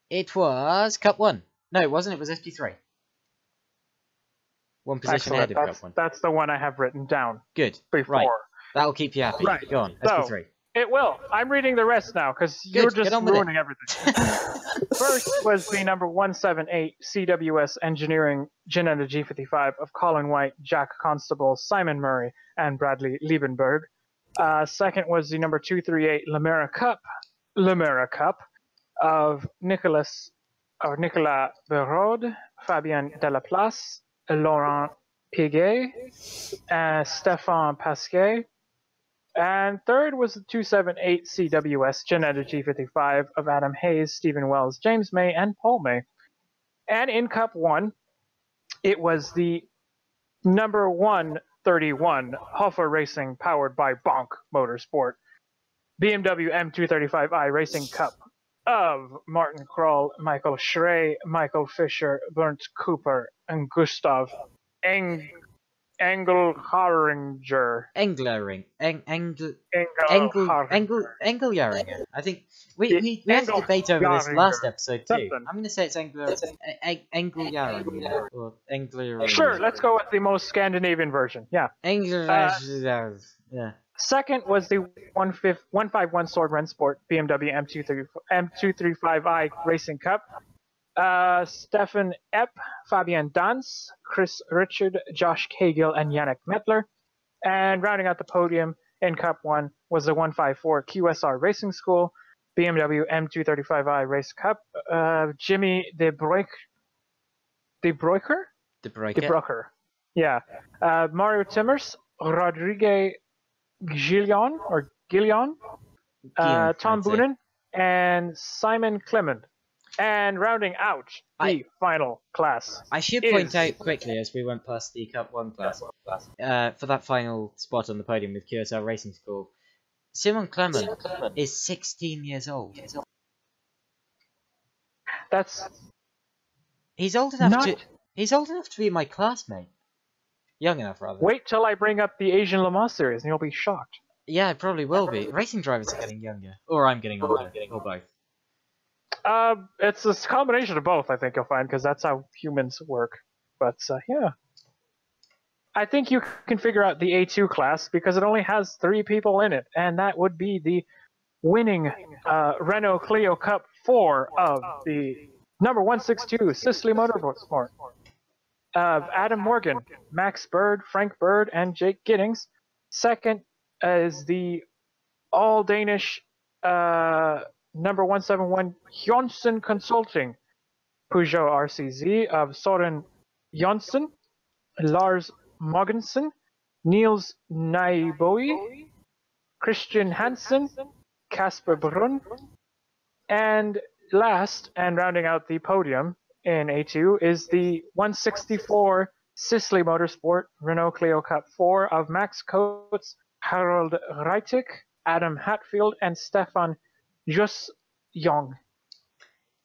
It was Cup 1. No, it wasn't. It was SP3. One position ahead of Cup 1. That's the one I have written down. Good. Before. Right. That'll keep you happy. Right. Go on, So, SP3. It will. I'm reading the rest now, because you're just ruining everything. First was the number 178 CWS Engineering Genetta G55 of Colin White, Jack Constable, Simon Murray, and Bradley Liebenberg. Second was the number 238 Lemera Cup of Nicolas Berode, Fabien Delaplace, Laurent Piguet, Stéphane Pasquet. And third was the 278 CWS Genetta G55 of Adam Hayes, Stephen Wells, James May, and Paul May. And in Cup 1, it was the number 131 Hofer Racing powered by Bonk Motorsport BMW M235i Racing Cup of Martin Kroll, Michael Schrey, Michael Fisher, Bernd Cooper, and Gustav Engelharinger. Engelharinger. I think we had a debate over this last episode too. I'm going to say it's Engelharinger or Engelharinger. Sure, let's go with the most Scandinavian version. Yeah. Engelharinger. Yeah. Second was the 151 Sword Rennsport BMW M235i Racing Cup. Stefan Epp, Fabian Dans, Chris Richard, Josh Cagill, and Yannick Mettler. And rounding out the podium in Cup 1 was the 154 QSR Racing School BMW M235i Race Cup. Jimmy De Broeker? Yeah. Mario Timmers, Rodrigue Gillion, Tom Boonen, and Simon Clement. And rounding out the final class. I should point out quickly as we went past the Cup 1 class, for that final spot on the podium with QSR Racing School, Simon Clement is 16 years old. He's old enough to be my classmate. Young enough, rather. Wait till I bring up the Asian Le Mans series and you'll be shocked. Yeah, it probably will be. Racing drivers are getting younger. Or I'm getting older, or both. It's a combination of both, I think you'll find, because that's how humans work. But, yeah. I think you can figure out the A2 class, because it only has 3 people in it, and that would be the winning Renault Clio Cup 4 of the number 162 Sicily Motorsport. Adam Morgan, Max Bird, Frank Bird, and Jake Giddings. Second is the all-Danish number 171 Jonsson Consulting Peugeot RCZ of Soren Jonsson, Lars Mogensen, Niels Naiboe, Christian Hansen, Kasper Brunn, and last, and rounding out the podium in A2, is the 164 Sicily Motorsport Renault Clio Cup 4 of Max Coates, Harold Reitig, Adam Hatfield, and Stefan Just Young.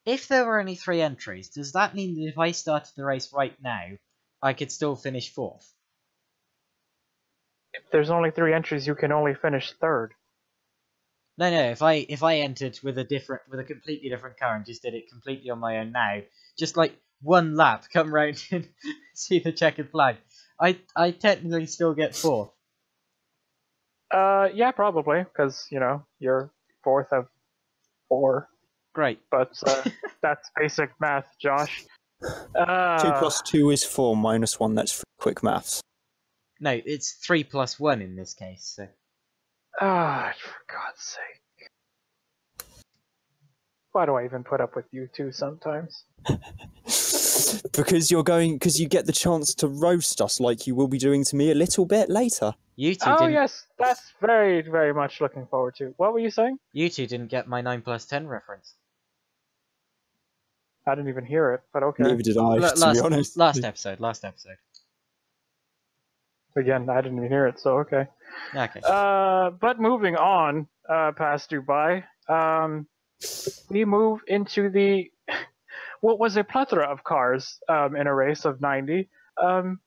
If there were only 3 entries, does that mean that if I started the race right now, I could still finish 4th? If there's only 3 entries, you can only finish 3rd. No. If I entered with a completely different car and just did it completely on my own now, just like one lap, come round and see the checkered flag, I technically still get 4th. Yeah, probably, because you're fourth of 4. Great. But that's basic math, Josh. 2 plus 2 is 4, minus 1, that's quick maths. No, it's 3 plus 1 in this case. So. For God's sake. Why do I even put up with you two sometimes? Because you get the chance to roast us like you will be doing to me a little bit later. You two Oh didn't. yes, that's very, very much looking forward to. What were you saying? You two didn't get my 9 plus 10 reference. I didn't even hear it, but okay. Neither did I, to be honest. Last episode. Again, I didn't even hear it, so okay. Okay. But moving on, past Dubai, we move into the what was a plethora of cars in a race of 90.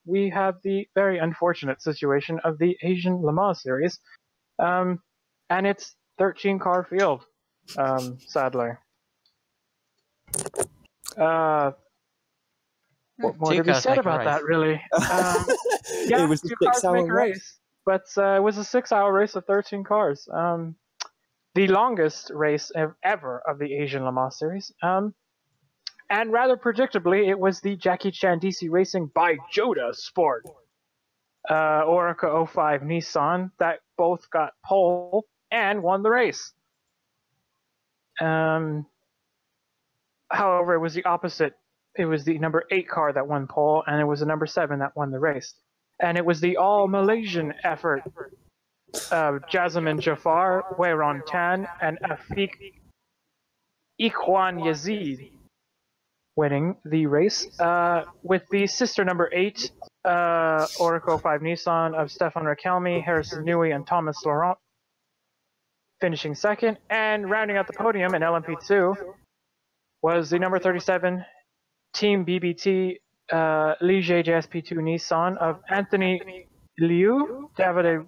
We have the very unfortunate situation of the Asian Le Mans series, and it's 13-car field, sadly. What more to be said about that, really? Yeah, it was 2 a cars 6-hour make a race, but it was a 6-hour race of 13 cars. The longest race ever of the Asian Le Mans series. And rather predictably, it was the Jackie Chan DC Racing by Joda Sport Orica 05 Nissan that both got pole and won the race. However, it was the opposite. It was the number 8 car that won pole, and it was the number 7 that won the race. And it was the all-Malaysian effort of Jasmine Jafar, Weiron Tan, and Afiq Ikhwan Yazid winning the race, with the sister number 8, Oracle 5 Nissan of Stefan Rakelmi, Harrison Newey, and Thomas Laurent finishing second. And rounding out the podium in LMP2 was the number 37 Team BBT Ligier JSP2 Nissan of Anthony Liu, Davide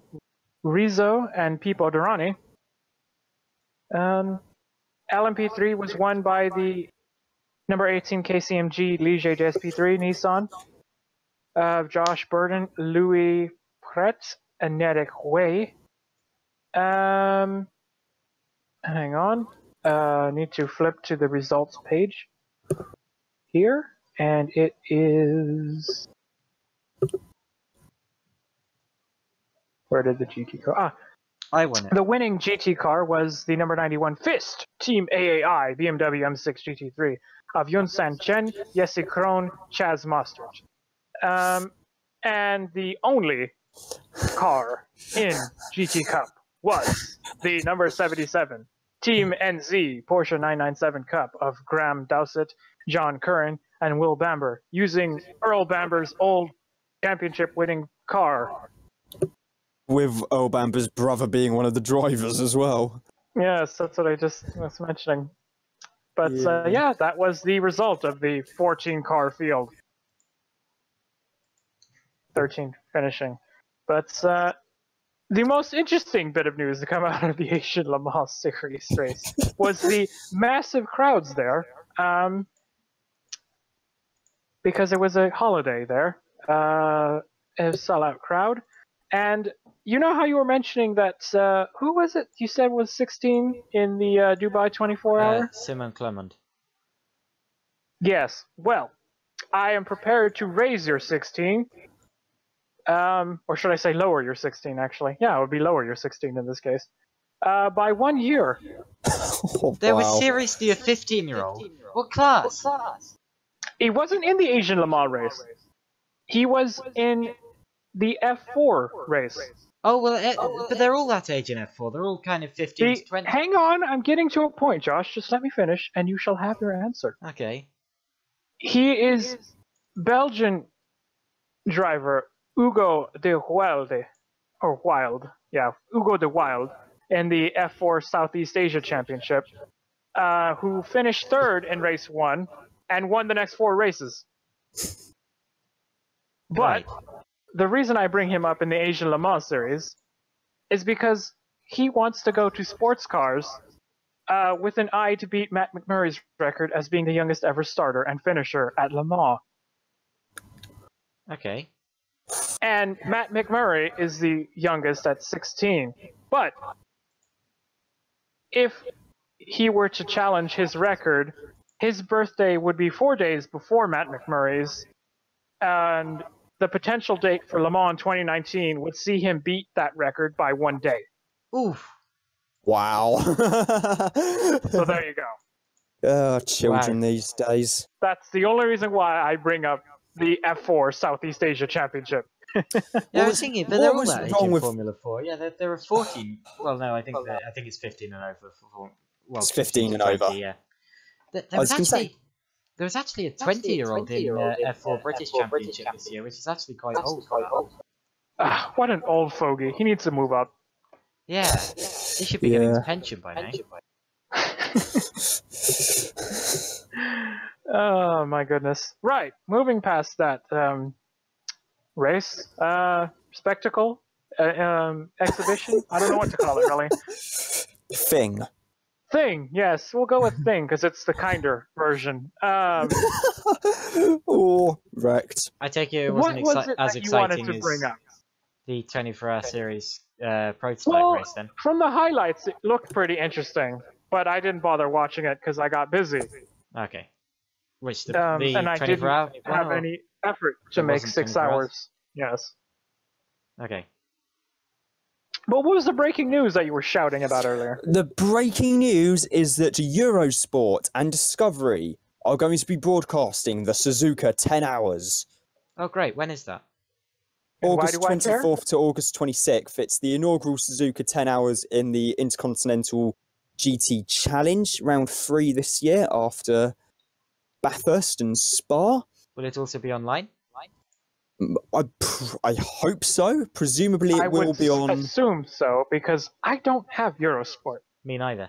Rizzo, and Pipo Durrani. LMP3 was won by the number 18 KCMG Ligier JSP3 Nissan of Josh Burden, Louis Pret, and Nedek Wei. Hang on. Need to flip to the results page here, and it is. Where did the GT go? I won it. The winning GT car was the number 91 Fist Team AAI BMW M6 GT3 of Yun San Chen, Jesse Krohn, Chaz Mostert. And the only car in GT Cup was the number 77 Team NZ Porsche 997 Cup of Graham Dowsett, John Curran, and Will Bamber, using Earl Bamber's old championship-winning car. With Earl Bamber's brother being one of the drivers as well. Yes, that's what I just was mentioning. But yeah, that was the result of the 14-car field. 13 finishing. But the most interesting bit of news to come out of the Asian Le Mans series race was the massive crowds there, because it was a holiday there, a sellout crowd. And you know how you were mentioning that, who was it you said was 16 in the Dubai 24-hour? Simon Clement. Yes, well, I am prepared to raise your 16. Or should I say lower your 16, actually? Yeah, it would be lower your 16 in this case. By 1 year. Oh, There wow. was seriously a 15-year-old. What class? He wasn't in the Asian Le Mans race. He was in the F4 race. Oh, well, but they're all that age in F4. They're all kind of 15 to 20. Hang on, I'm getting to a point, Josh. Just let me finish, and you shall have your answer. Okay. He is Belgian driver Hugo de Wilde, or Wild, yeah, Hugo de Wild, in the F4 Southeast Asia Championship, who finished third in race 1 and won the next 4 races. But the reason I bring him up in the Asian Le Mans series is because he wants to go to sports cars with an eye to beat Matt McMurray's record as being the youngest ever starter and finisher at Le Mans. Okay. And Matt McMurray is the youngest at 16. But if he were to challenge his record, his birthday would be 4 days before Matt McMurray's, and the potential date for Le Mans 2019 would see him beat that record by 1 day. Oof. Wow. So there you go. Oh, children these days. That's the only reason why I bring up the F4 Southeast Asia Championship. Yeah, I was thinking, but what they're all was that age wrong in with- Formula 4. Yeah, there are 14. Well, no, I think it's 15 and over. Well, It's 15 and 20, over. Yeah. There I was gonna say- there was actually a 20-year-old in F4 British Championship this year, which is actually quite old for that. What an old fogey. He needs to move up. Yeah, he should be getting his pension by now. Oh my goodness. Right, moving past that race, spectacle, exhibition. I don't know what to call it really. Thing, yes, we'll go with thing because it's the kinder version. Oh, wrecked. I take it What wasn't was it as that you wanted exciting to bring as up? the 24-hour series prototype Well, race then. from the highlights, it looked pretty interesting, but I didn't bother watching it because I got busy. Okay. Which the And I didn't 24-hour have any effort to It make wasn't 6 24 hours? hours. Yes. Okay. But what was the breaking news that you were shouting about earlier? The breaking news is that Eurosport and Discovery are going to be broadcasting the Suzuka 10 hours. Oh, great. When is that? And why August do I care? 24th to August 26th. It's the inaugural Suzuka 10 hours in the Intercontinental GT Challenge, round 3 this year after Bathurst and Spa. Will it also be online? I hope so. Presumably I it will would be on... assume so, because I don't have Eurosport. Me neither.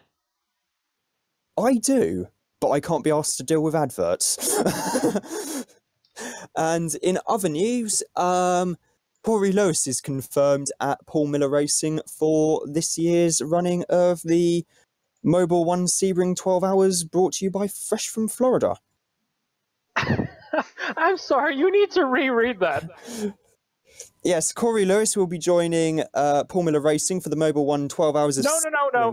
I do, but I can't be asked to deal with adverts. And in other news, Corey Lewis is confirmed at Paul Miller Racing for this year's running of the Mobile One Sebring 12 Hours, brought to you by Fresh from Florida. I'm sorry, you need to reread that. Yes, Corey Lewis will be joining Paul Miller Racing for the Mobile One 12 Hours.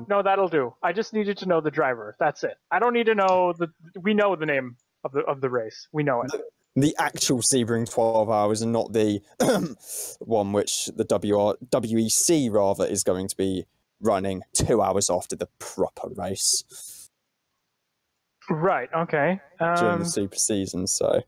No, that'll do. I just needed to know the driver. That's it. I don't need to know we know the name of the race. We know it. The actual Sebring 12 Hours and not the one which the WEC rather is going to be running 2 hours after the proper race. Right, okay. During the super season, so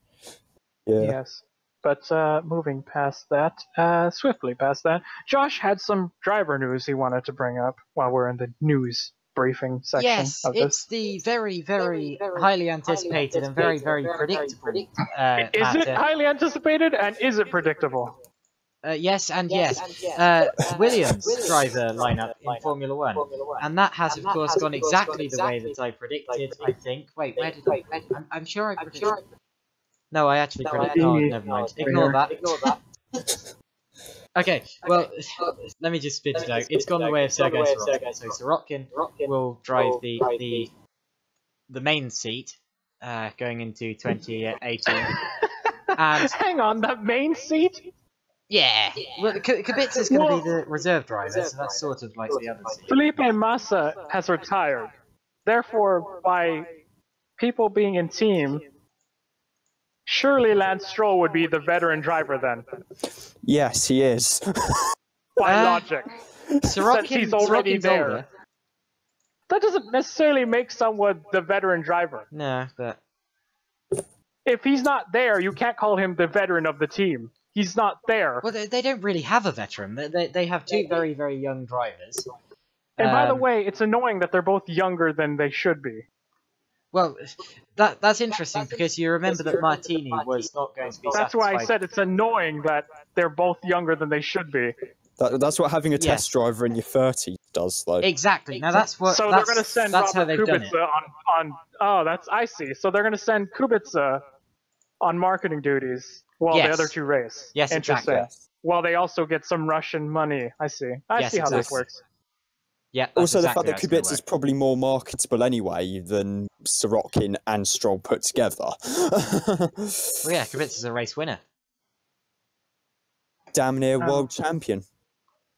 yeah. Yes. But moving past that, swiftly past that, Josh had some driver news he wanted to bring up while we're in the news briefing section Yes, of it's this. the very, very highly anticipated and very, very predictable Is it matter. highly anticipated and is it predictable? Yes and yes. Williams driver lineup in Formula One. And that has, of course, gone exactly the way that I predicted, I think. Wait, where did I... I'm sure I predicted... No, I actually predicted... Oh, never mind. Ignore that. Okay, well, let me just spit it out. It's gone the way of Sergei Sorokin. So Sorokin will drive the main seat going into 2018. And Hang on, the main seat? yeah, well, Kubica's going to be the reserve driver, so that's sort of like the other seat. Felipe Massa has retired. Therefore, by people being in team, surely Lance Stroll would be the veteran driver then. Yes, he is. By logic. Sorokin, Since he's already Sorokin's there. older. That doesn't necessarily make someone the veteran driver. No, but If he's not there, you can't call him the veteran of the team. He's not there. well, they don't really have a veteran. They have two very, very young drivers. And by the Um, way, it's annoying that they're both younger than they should be. Well, that's interesting because you remember that Martini was not going to be That's satisfied. why I said it's annoying that they're both younger than they should be. That's what having a Yes. test driver in your 30s does, though. Exactly. Now that's what. So that's, they're going to send that's how Robert they've done it. Kubica on. Oh, that's I see. So they're going to send Kubica on marketing duties while Yes. the other two race. Yes, Interesting. exactly. While they also get some Russian money. I see. I Yes, see how this exactly. works. Yeah. That's Also, exactly the how fact it's that gonna Kubica's work. probably more marketable anyway than Sorokin and Stroll put together. Well, yeah, Kubica's a race winner. Damn near world champion.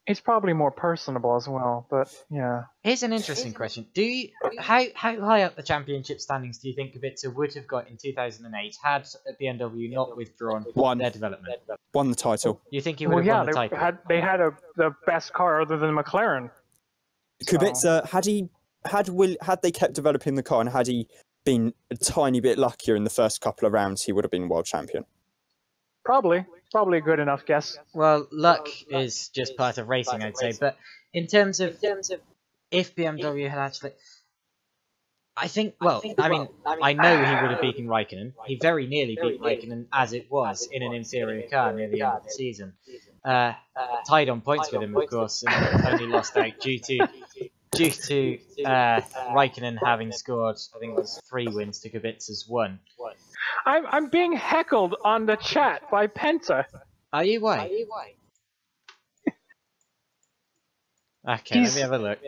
He's probably more personable as well, but yeah. Here's an interesting question: how high up the championship standings do you think Kubica would have got in 2008 had BMW not withdrawn their development? Won the title. You think he would have won the title? They had the best car other than McLaren. Kubica, had they kept developing the car and had he been a tiny bit luckier in the first couple of rounds, he would have been world champion. Probably a good enough guess. Well, luck is just part of racing, I'd say. But in terms of if BMW had actually, I think. Well, I mean, I know he would have beaten Raikkonen. He very nearly beat Raikkonen as it was in an inferior car near the end of the season. Tied on points with him, of course, and only lost out due to Raikkonen having scored, I think it was 3 wins to Kubica's 1. I'm being heckled on the chat by Penta. Are you? Why? Okay, let me have a look.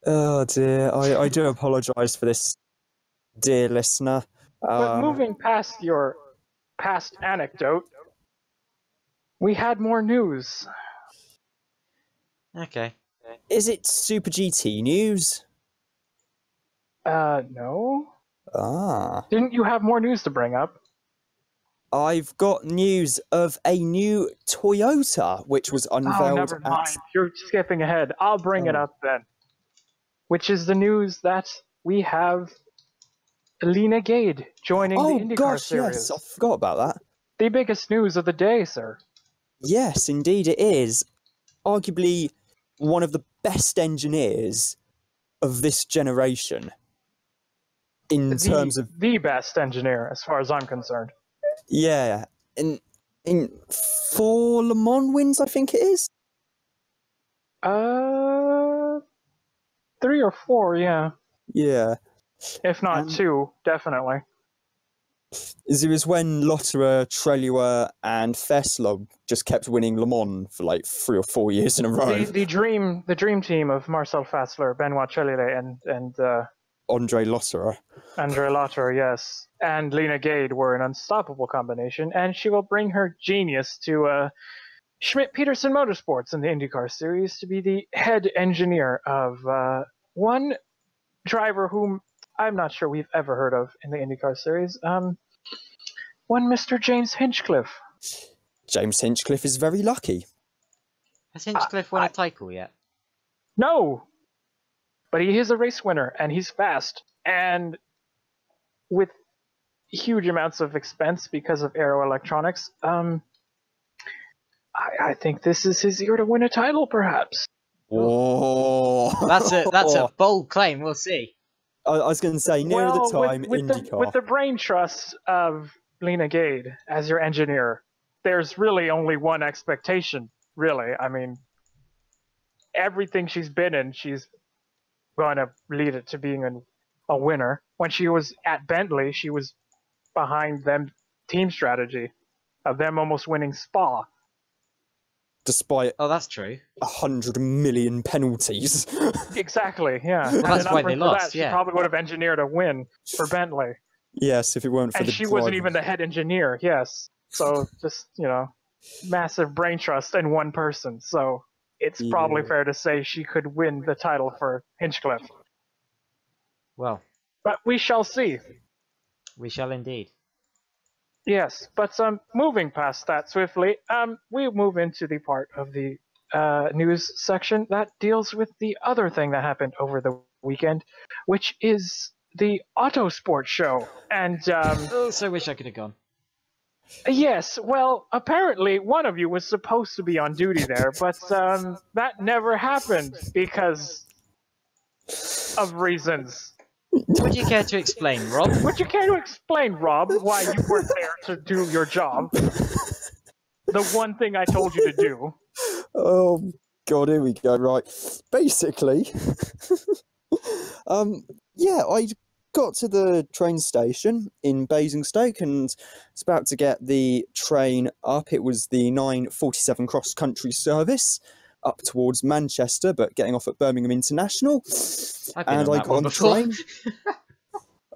Oh dear, I do apologise for this, dear listener. But moving past your past anecdote, we had more news. Okay. Is it Super GT news? No. Ah. Didn't you have more news to bring up? I've got news of a new Toyota, which was unveiled. Oh, never mind. You're skipping ahead. I'll bring it up then. Which is the news that we have Lena Gade joining the IndyCar series. Yes, I forgot about that. The biggest news of the day, sir. Yes, indeed it is. Arguably one of the best engineers of this generation. In terms of the best engineer, as far as I'm concerned. Yeah, in 4 Le Mans wins, I think it is. 3 or 4, yeah. Yeah. If not 2, definitely. It was when Lotterer, Trellier, and Fessler just kept winning Le Mans for like 3 or 4 years in a row. The dream team of Marcel Fassler, Benoit Trellier, and Andre Lotterer. Andre Lotterer, yes. And Lena Gade were an unstoppable combination, and she will bring her genius to Schmidt-Peterson Motorsports in the IndyCar series to be the head engineer of one driver whom I'm not sure we've ever heard of in the IndyCar series. One Mr. James Hinchcliffe. James Hinchcliffe is very lucky. Has Hinchcliffe won a title yet? No! But he is a race winner, and he's fast. And with huge amounts of expense because of aero electronics, I think this is his year to win a title, perhaps. Oh, that's a bold claim. We'll see. I was going to say, nearer the time, IndyCar. With the brain trust of Lena Gade as your engineer, there's really only one expectation, really. I mean, everything she's been in, she's going to lead it to being a winner. When she was at Bentley, she was behind them team strategy of them almost winning Spa. Despite that's true. 100 million penalties. Exactly, yeah. Well, that's why they lost. She probably would have engineered a win for Bentley. Yes, if it weren't for and she wasn't even the head engineer. Yes, so just massive brain trust in one person. So it's probably fair to say she could win the title for Hinchcliffe. Well, but we shall see. We shall indeed. Yes, but moving past that swiftly, we move into the part of the news section that deals with the other thing that happened over the weekend, which is the Autosport show. And I also wish I could have gone. Yes, well, apparently one of you was supposed to be on duty there, but that never happened because of reasons. Would you care to explain, Rob? Would you care to explain, Rob, why you weren't there to do your job? The one thing I told you to do. Oh, God, here we go. Right. Basically, I got to the train station in Basingstoke and was about to get the train up. It was the 9:47 cross-country service up towards Manchester, but getting off at Birmingham International. And I got on the train.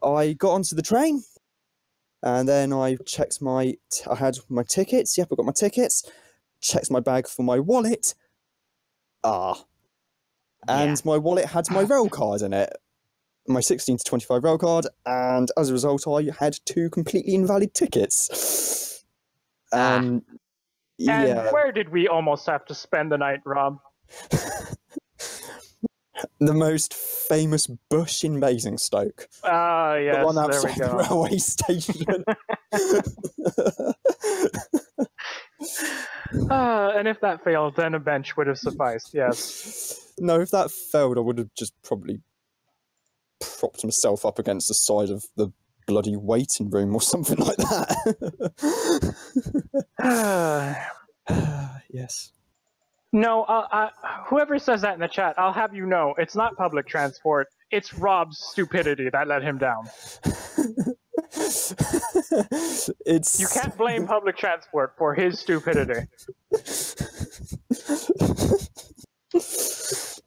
I got onto the train, And then I checked I had my tickets. Yep, I got my tickets. Checked my bag for my wallet. And my wallet had my rail card in it. My 16 to 25 rail card. And as a result, I had 2 completely invalid tickets. And yeah. where did we almost have to spend the night, Rob? The most famous bush in Basingstoke. Yes, the one there outside we go. the railway station. And if that failed, then a bench would have sufficed, yes. No, if that failed, I would have just probably propped myself up against the side of the bloody waiting room or something like that. Yes. No, whoever says that in the chat, I'll have you know, it's not public transport. It's Rob's stupidity that let him down. You can't blame public transport for his stupidity.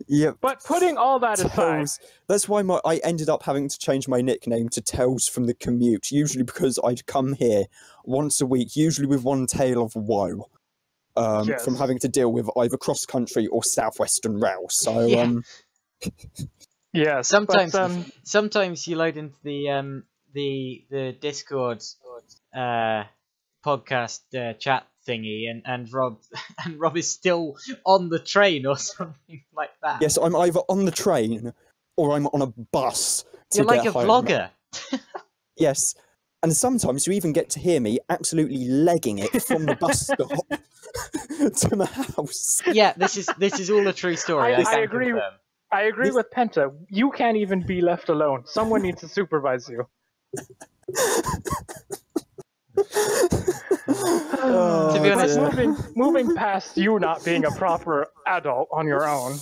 Yep. But putting all that aside, that's why I ended up having to change my nickname to Tales from the Commute, usually because I'd come here once a week, usually with one tale of woe. From having to deal with either cross-country or Southwestern Rail. So, yeah. Sometimes you load into the Discord podcast chat thingy, and Rob is still on the train or something like that. Yes, I'm either on the train or I'm on a bus. You're like a vlogger. Yes. And sometimes you even get to hear me absolutely legging it from the bus stop to my house. Yeah, this is all a true story. I agree. Confirm. I agree with Penta. You can't even be left alone. Someone needs to supervise you. To be honest, moving past you not being a proper adult on your own.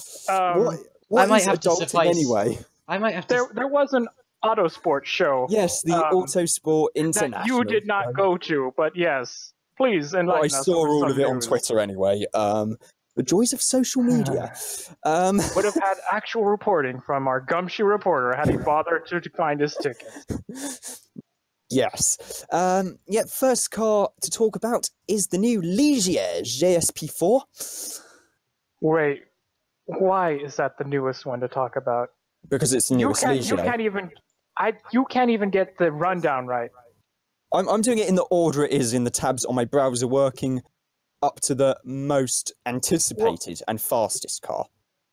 What I might have to adulting suffice anyway. I might have to. There was an Autosport show. Yes, the Autosport International. That you did not go to, but yes, please enlighten us. I saw all of it on Twitter anyway. The joys of social media. Would have had actual reporting from our gumshoe reporter had he bothered to find his ticket. Yes. First car to talk about is the new Ligier GSP4. Wait, why is that the newest one to talk about? Because it's the newest Ligier. You can't even get the rundown right. I'm doing it in the order it is in the tabs on my browser, working up to the most anticipated and fastest car.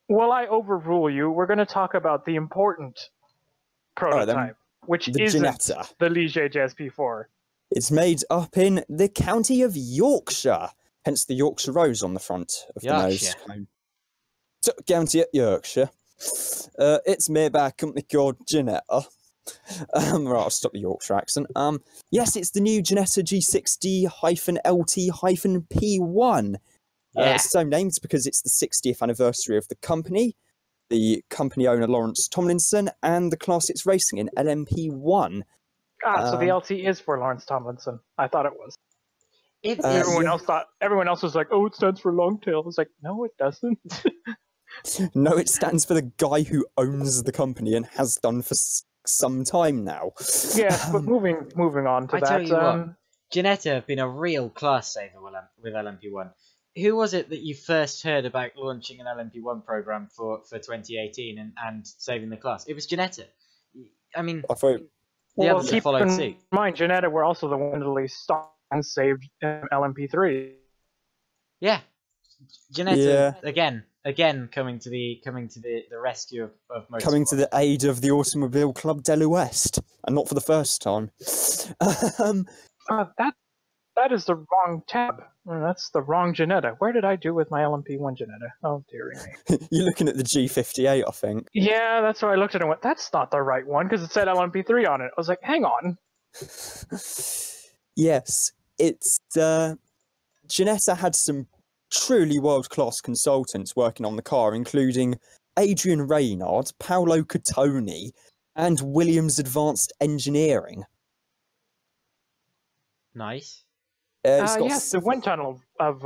Will I overrule you? We're going to talk about the important prototype, which isn't the Ligier GSP4. It's made up in the county of Yorkshire, hence the Yorkshire Rose on the front of the nose. So, county of Yorkshire. It's made by a company called Ginetta. Right, I'll stop the Yorkshire accent. Yes, it's the new Ginetta G60-LT-P1. So named because it's the 60th anniversary of the company, the company owner Lawrence Tomlinson, and the class it's racing in, LMP1. So the LT is for Lawrence Tomlinson. I thought it was. Everyone else was like, "Oh, it stands for long tail." I was like, "No, it doesn't." No, it stands for the guy who owns the company and has done for some time now. Yes, but moving on to that. I tell you what, Ginetta have been a real class saver with LMP1. Who was it that you first heard about launching an LMP1 program for 2018 and saving the class? It was Ginetta. I mean, the others have followed suit. Keep in mind, Ginetta were also the one that stopped and saved LMP3. Yeah, Ginetta again coming to the rescue of motorsport. Coming to the aid of the Automobile Club de l'Ouest, and not for the first time. That is the wrong tab. That's the wrong Ginetta. Where did I do with my LMP1 Ginetta? Oh, dearie me. You're looking at the G58, I think. Yeah, that's where I looked at it and went, that's not the right one, because it said LMP3 on it. I was like, hang on. Yes, it's... Ginetta had some truly world-class consultants working on the car, including Adrian Reynard, Paolo Catoni, and Williams Advanced Engineering. Nice. Yes, the wind tunnel of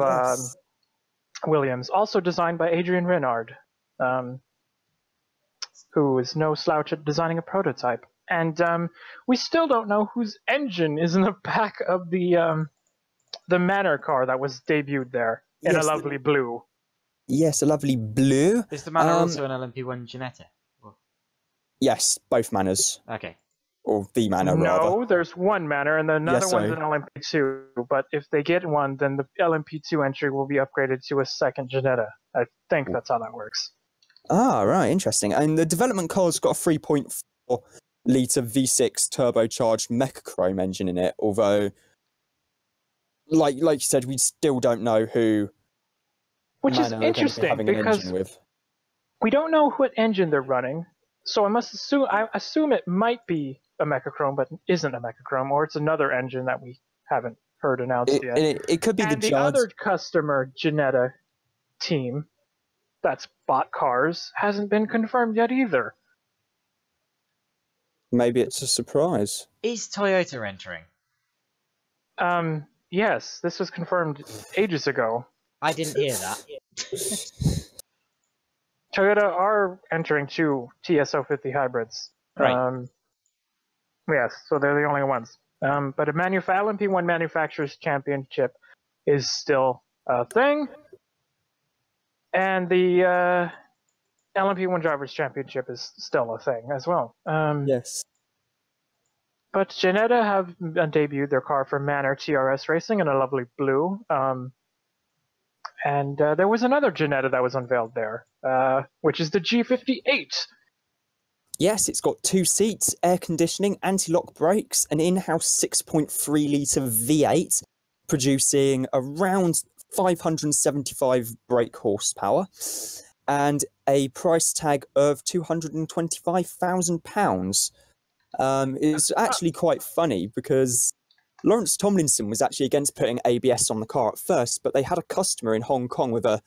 Williams, also designed by Adrian Reynard, who is no slouch at designing a prototype. And we still don't know whose engine is in the back of the Manor car that was debuted there in a lovely blue. Yes, a lovely blue. Is the Manor also an LMP1 Ginetta? Or... Yes, both Manors. Okay. Or the Manor, No, rather. there's one Manor, and another Yes, one's so- an LMP2. But if they get one, then the LMP2 entry will be upgraded to a second Ginetta. I think that's how that works. Ah, right, interesting. And the development car's got a 3.4-litre V6 turbocharged Mechachrome engine in it, although, like you said, we still don't know who Which Manor is are going to be interesting having an because engine with. we don't know what engine they're running. So I assume it might be a Mechachrome, but isn't a Mechachrome, or it's another engine that we haven't heard announced yet. It could be And the the Jard. other customer Ginetta team that's bought cars hasn't been confirmed yet either. Maybe it's a surprise. Is Toyota entering? Yes, this was confirmed ages ago. I didn't hear that. Toyota are entering 2 TS050 hybrids. Right. Yes, so they're the only ones. But a LMP1 Manufacturers Championship is still a thing. And the LMP1 Drivers Championship is still a thing as well. Yes. But Ginetta have debuted their car for Manor TRS Racing in a lovely blue. And there was another Ginetta that was unveiled there, which is the G58. Yes, it's got 2 seats, air conditioning, anti-lock brakes, an in-house 6.3-litre V8, producing around 575 brake horsepower, and a price tag of £225,000. It's actually quite funny because Lawrence Tomlinson was actually against putting ABS on the car at first, but they had a customer in Hong Kong with a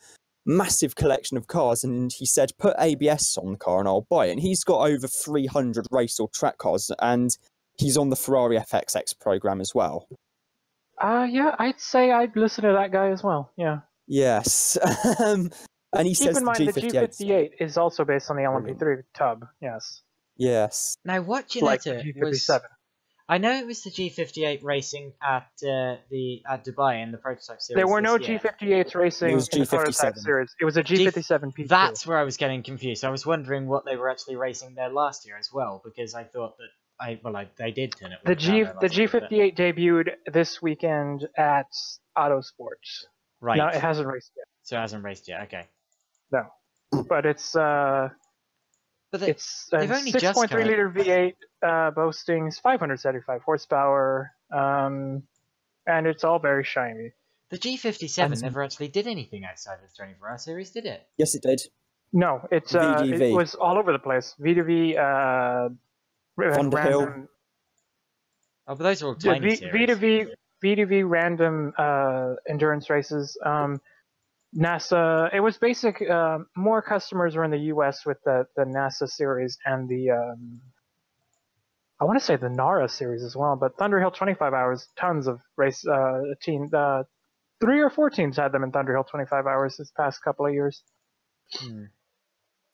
massive collection of cars, and he said, put ABS on the car and I'll buy it. And he's got over 300 race or track cars, and he's on the Ferrari FXX program as well. Yeah, I'd say I'd listen to that guy as well, yeah. Yes. And he Keep says in mind, the G58 G58 is also based on the LMP3 tub, yes. Yes. Now, what Ginetta Like the was... G57. I know it was the G58 racing at Dubai in the prototype series. There were no this year. G58s racing It was in the prototype G57. series. It was a G57 P2. That's where I was getting confused. I was wondering what they were actually racing there last year as well, because I thought that they did turn it. The G58 debuted this weekend at Autosport. Right. No, it hasn't raced yet. So it hasn't raced yet. Okay. No, but it's But it's a they've only just 6.3 come out- liter V8 boasting 575 horsepower, and it's all very shiny. the G57 And- never actually did anything outside of the 24-hour series, did it? Yes, it did. No, it's VDV. it was all over the place. V2V, Thunderhill. random, Oh, but those are all tiny series. V2V random endurance races. NASA. It was basic. More customers were in the U.S. with the NASA series and the I want to say the NARA series as well. But Thunderhill 25 hours, tons of race team. 3 or 4 teams had them in Thunderhill 25 hours this past couple of years.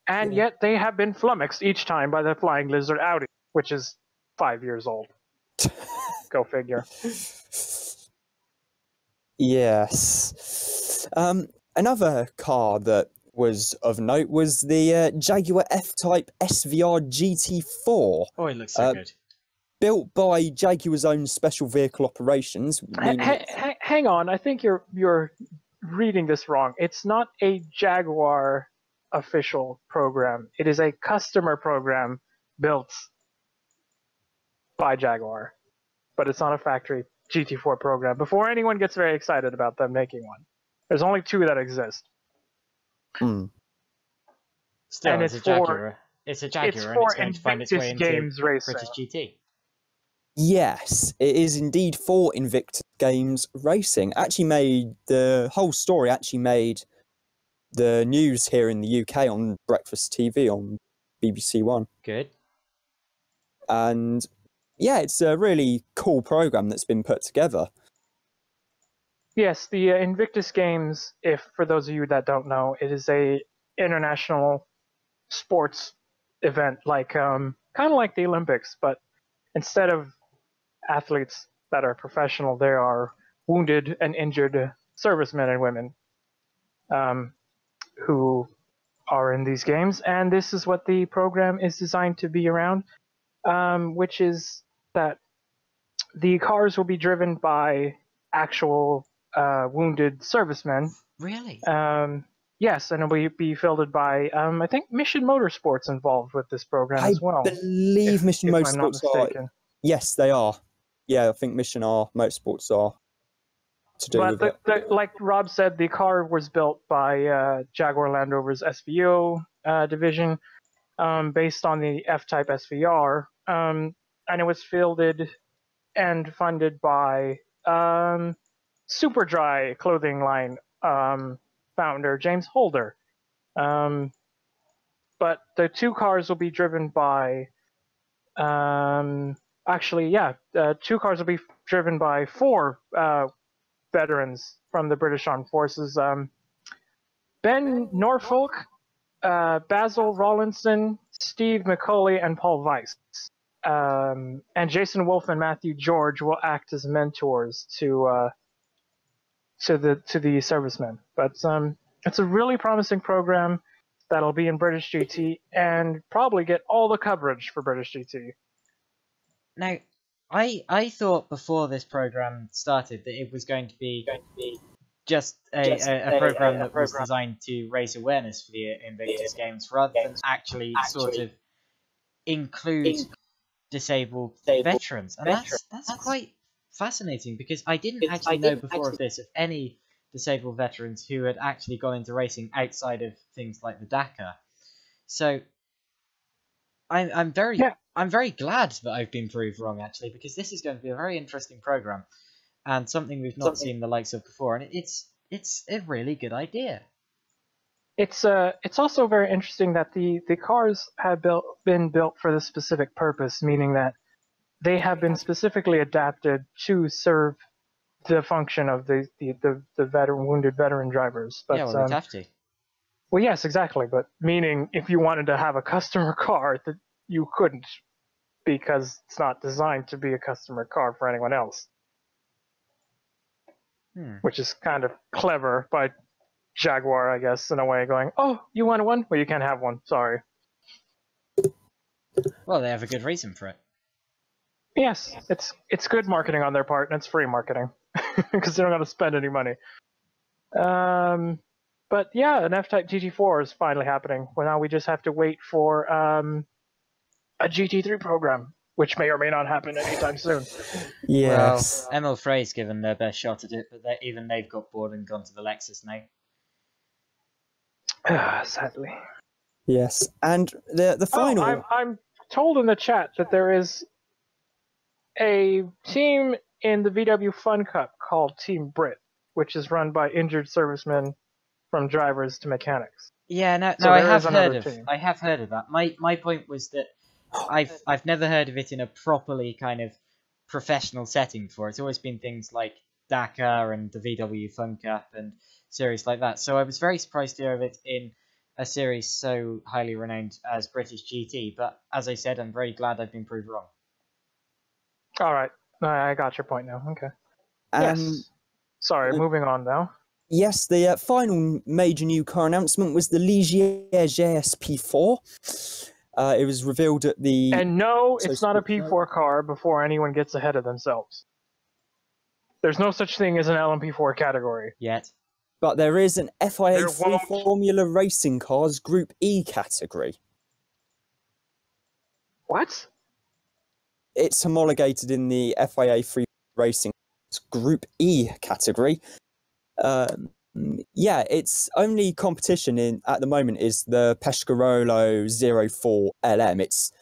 And yet they have been flummoxed each time by the Flying Lizard Audi, which is 5 years old. Go figure. Yes. Another car that was of note was the Jaguar F-Type SVR GT4. Oh, it looks so good. Built by Jaguar's own special vehicle operations. Hang on, I think you're reading this wrong. It's not a Jaguar official program. It is a customer program built by Jaguar, but it's not a factory GT4 program. Before anyone gets very excited about them making one, there's only 2 that exist. Mm. Still, and it's a Jaguar. It's a Jaguar, and it's going to find its way into Games Racing. British GT. Yes, it is indeed for Invictus Games Racing. The whole story actually made the news here in the UK on Breakfast TV on BBC One. Good. And yeah, it's a really cool program that's been put together. Yes, the Invictus Games, if for those of you that don't know, it is a international sports event like kind of like the Olympics, but instead of athletes that are professional, there are wounded and injured servicemen and women who are in these games, and this is what the program is designed to be around, which is that the cars will be driven by actual wounded servicemen. Really? Yes, and it'll be fielded by, I think Mission Motorsports involved with this program as well. I believe Mission if I'm not Motorsports are. mistaken. Yes, they are. Yeah, I think Mission Motorsports are to do with it. Like Rob said, the car was built by Jaguar Land Rover's SVO division, based on the F-Type SVR, and it was fielded and funded by Superdry clothing line founder James Holder. But the two cars will be driven by, two cars will be driven by four veterans from the British Armed Forces. Ben Norfolk, Basil Rawlinson, Steve McCauley, and Paul Weiss. And Jason Wolf and Matthew George will act as mentors to the servicemen. But it's a really promising program that'll be in British GT and probably get all the coverage for British GT. Now, I thought before this program started that it was going to be just a program that was designed to raise awareness for the Invictus games rather than actually sort of include disabled veterans. And that's quite fascinating, because I didn't actually know before of this of any disabled veterans who had actually gone into racing outside of things like the Dakar. So I'm very glad that I've been proved wrong, actually, because this is going to be a very interesting program and something we've not seen the likes of before, and it's a really good idea. It's also very interesting that the cars have been built for this specific purpose, meaning that they have been specifically adapted to serve the function of the wounded veteran drivers. But, yeah, well, they'd have to. Well, yes, exactly. But meaning, if you wanted to have a customer car, that you couldn't, because it's not designed to be a customer car for anyone else. Which is kind of clever by Jaguar, I guess, in a way, going, "Oh, you want one? Well, you can't have one. Sorry." Well, they have a good reason for it. Yes, it's good marketing on their part, and it's free marketing because they don't got to spend any money. But yeah, an F-Type GT4 is finally happening. Well, now we just have to wait for a GT3 program, which may or may not happen anytime soon. Yes. Well, Emil Frey's given their best shot at it, but even they've got bored and gone to the Lexus now. Sadly. Yes, and the final. I'm told in the chat that there is a team in the VW Fun Cup called Team Brit, which is run by injured servicemen from drivers to mechanics. Yeah, no, So I there have is heard another of. team. I have heard of that. My point was that I've never heard of it in a properly kind of professional setting before. It's always been things like Dakar and the VW Fun Cup and series like that. So I was very surprised to hear of it in a series so highly renowned as British GT. But as I said, I'm very glad I've been proved wrong. All right, I got your point now. Okay. And Yes. Sorry, moving on now. yes, the final major new car announcement was the Ligier JSP4. It was revealed at the... And no, it's not a P4 car before anyone gets ahead of themselves. There's no such thing as an LMP4 category. Yet. But there is an FIA There Free won't- Formula Racing Cars Group E category. What? It's homologated in the FIA Free Racing Group E category. Yeah, its only competition at the moment is the Pescarolo 04 LM. It's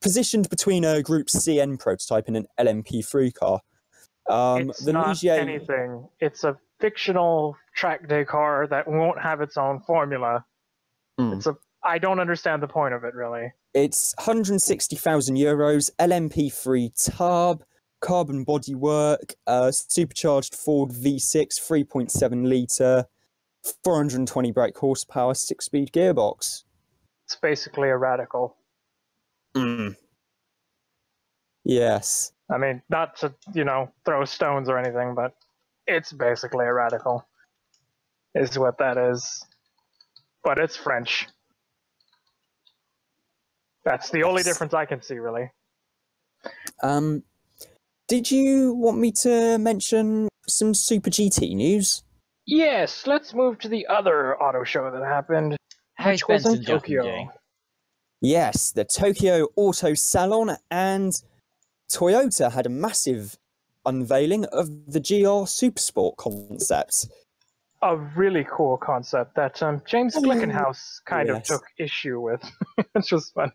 positioned between a Group CN prototype and an LMP3 car. It's the not Ligier... anything. It's a fictional track day car that won't have its own formula. I don't understand the point of it, really. It's €160,000, LMP3 turb, carbon bodywork, supercharged Ford V6, 3.7 litre, 420 brake horsepower, 6-speed gearbox. It's basically a radical. Yes. I mean, not to, throw stones or anything, but it's basically a radical, is what that is. But it's French. That's the only difference I can see, really. Did you want me to mention some Super GT news? Yes, let's move to the other auto show that happened, How's which was in Benson Joplin Tokyo. doing? Yes, the Tokyo Auto Salon, and Toyota had a massive unveiling of the GR Supersport concept. A really cool concept that James Glickenhaus kind of yes. took issue with. It's just funny.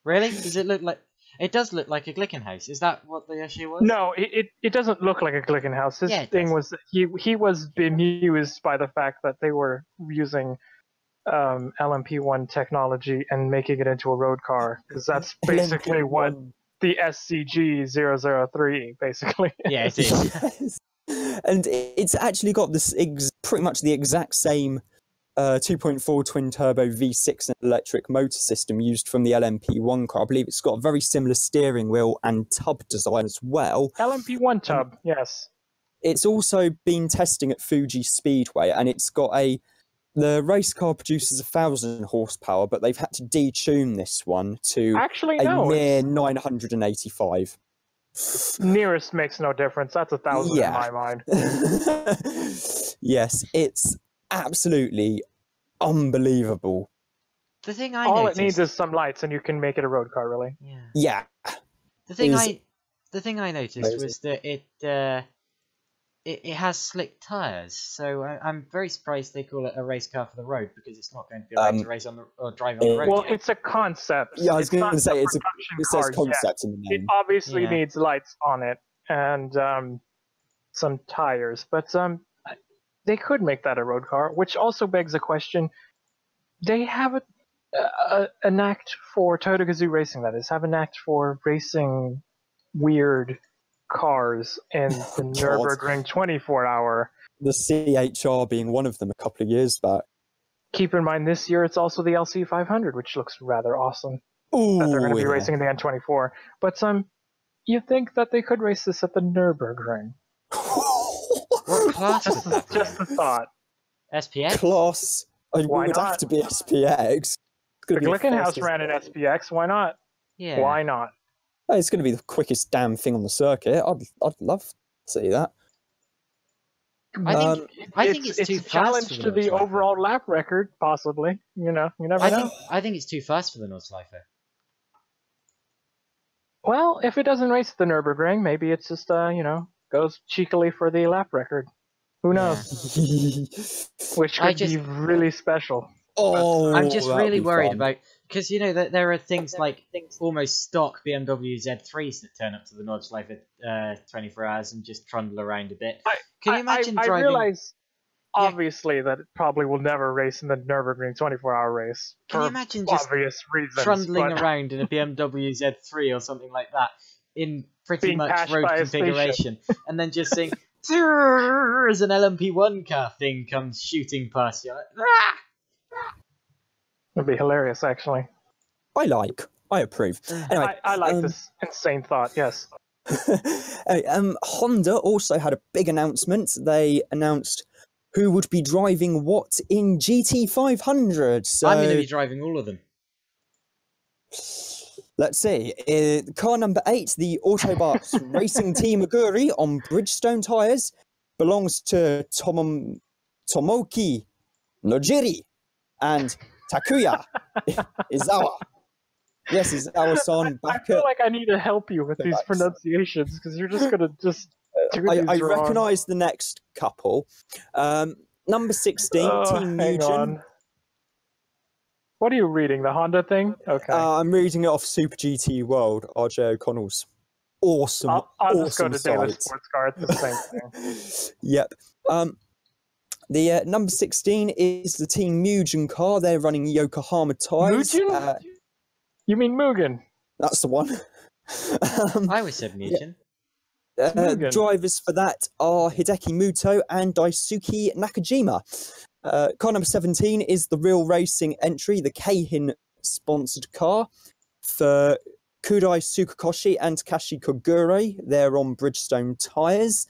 Really? Does it look like... It does look like a Glickenhaus. Is that what the issue was? No, it doesn't look like a Glickenhaus. His thing was that he was bemused by the fact that they were using LMP1 technology and making it into a road car, because that's basically LMP1. what the SCG-003 basically Yeah, it is. Yes. And it's actually got this pretty much the exact same 2.4 twin-turbo V6 electric motor system used from the LMP1 car. I believe it's got a very similar steering wheel and tub design as well. LMP1 tub, yes. It's also been testing at Fuji Speedway, and it's got the race car produces 1,000 horsepower, but they've had to detune this one to near 985. Nearest makes no difference. That's 1,000 in my mind. Yes, it's absolutely unbelievable. The thing I All noticed... it needs is some lights, and you can make it a road car, really. Yeah. The thing I noticed was that it has slick tires, so I'm very surprised they call it a race car for the road, because it's not going to be allowed to race or drive on the road. Well, it's a concept. Yeah, I was going to say it says concept yet. in the name. It obviously needs lights on it and some tires, but they could make that a road car, which also begs a question. They have a knack for Toyota Gazoo Racing, that is, have a knack for racing weird cars in the Nürburgring 24-hour. The CHR being one of them a couple of years back. Keep in mind, this year it's also the LC 500, which looks rather awesome. Ooh, that they're going to be racing in the N24. But you think that they could race this at the Nürburgring? What class would that be? Just a thought. SPX? Class. Why would not? have to be SPX. The Glickenhaus ran an SPX. Why not? Yeah. Why not? It's going to be the quickest damn thing on the circuit. I'd love to see that. I think it's too a challenge fast for to the overall lap record, possibly. You never know. I think it's too fast for the Nordschleife. Well, if it doesn't race at the Nürburgring, maybe it's just goes cheekily for the lap record. Who knows? Which could be really special. I'm just really worried about, because that there are things like almost stock BMW Z3s that turn up to the Nordschleife at 24 hours and just trundle around a bit. Can you imagine driving? I realize, obviously, that it probably will never race in the Nürburgring 24-hour race. Can you imagine just obvious reasons, trundling around in a BMW Z3 or something like that in pretty much road configuration, and then just seeing as an LMP1 car thing comes shooting past you? Like, ah! It'd be hilarious, actually. I approve. Anyway, I like this insane thought, yes. Honda also had a big announcement. They announced who would be driving what in GT500. So I'm going to be driving all of them. Let's see. Car number 8, the Autobots Racing Team Aguri on Bridgestone tyres, belongs to Tomoki Nojiri and Takuya Izawa. Yes, Izawa-san back I feel like I need to help you with these pronunciations, because you're just going to just do these I wrong. recognise the next couple. Number 16, Team Mugen. What are you reading? The Honda thing? Okay. I'm reading it off Super GT World, RJ O'Connell's awesome, I'll just go to site. Daily Sports Car. It's the same thing. Yep. The number 16 is the Team Mugen car. They're running Yokohama tyres. Mugen? You mean Mugen? That's the one. I always said Mugen. Drivers for that are Hideki Muto and Daisuke Nakajima. Car number 17 is the Real Racing entry, the Keihin sponsored car for Kudai Tsukukoshi and Takashi Kogure, they're on Bridgestone tyres.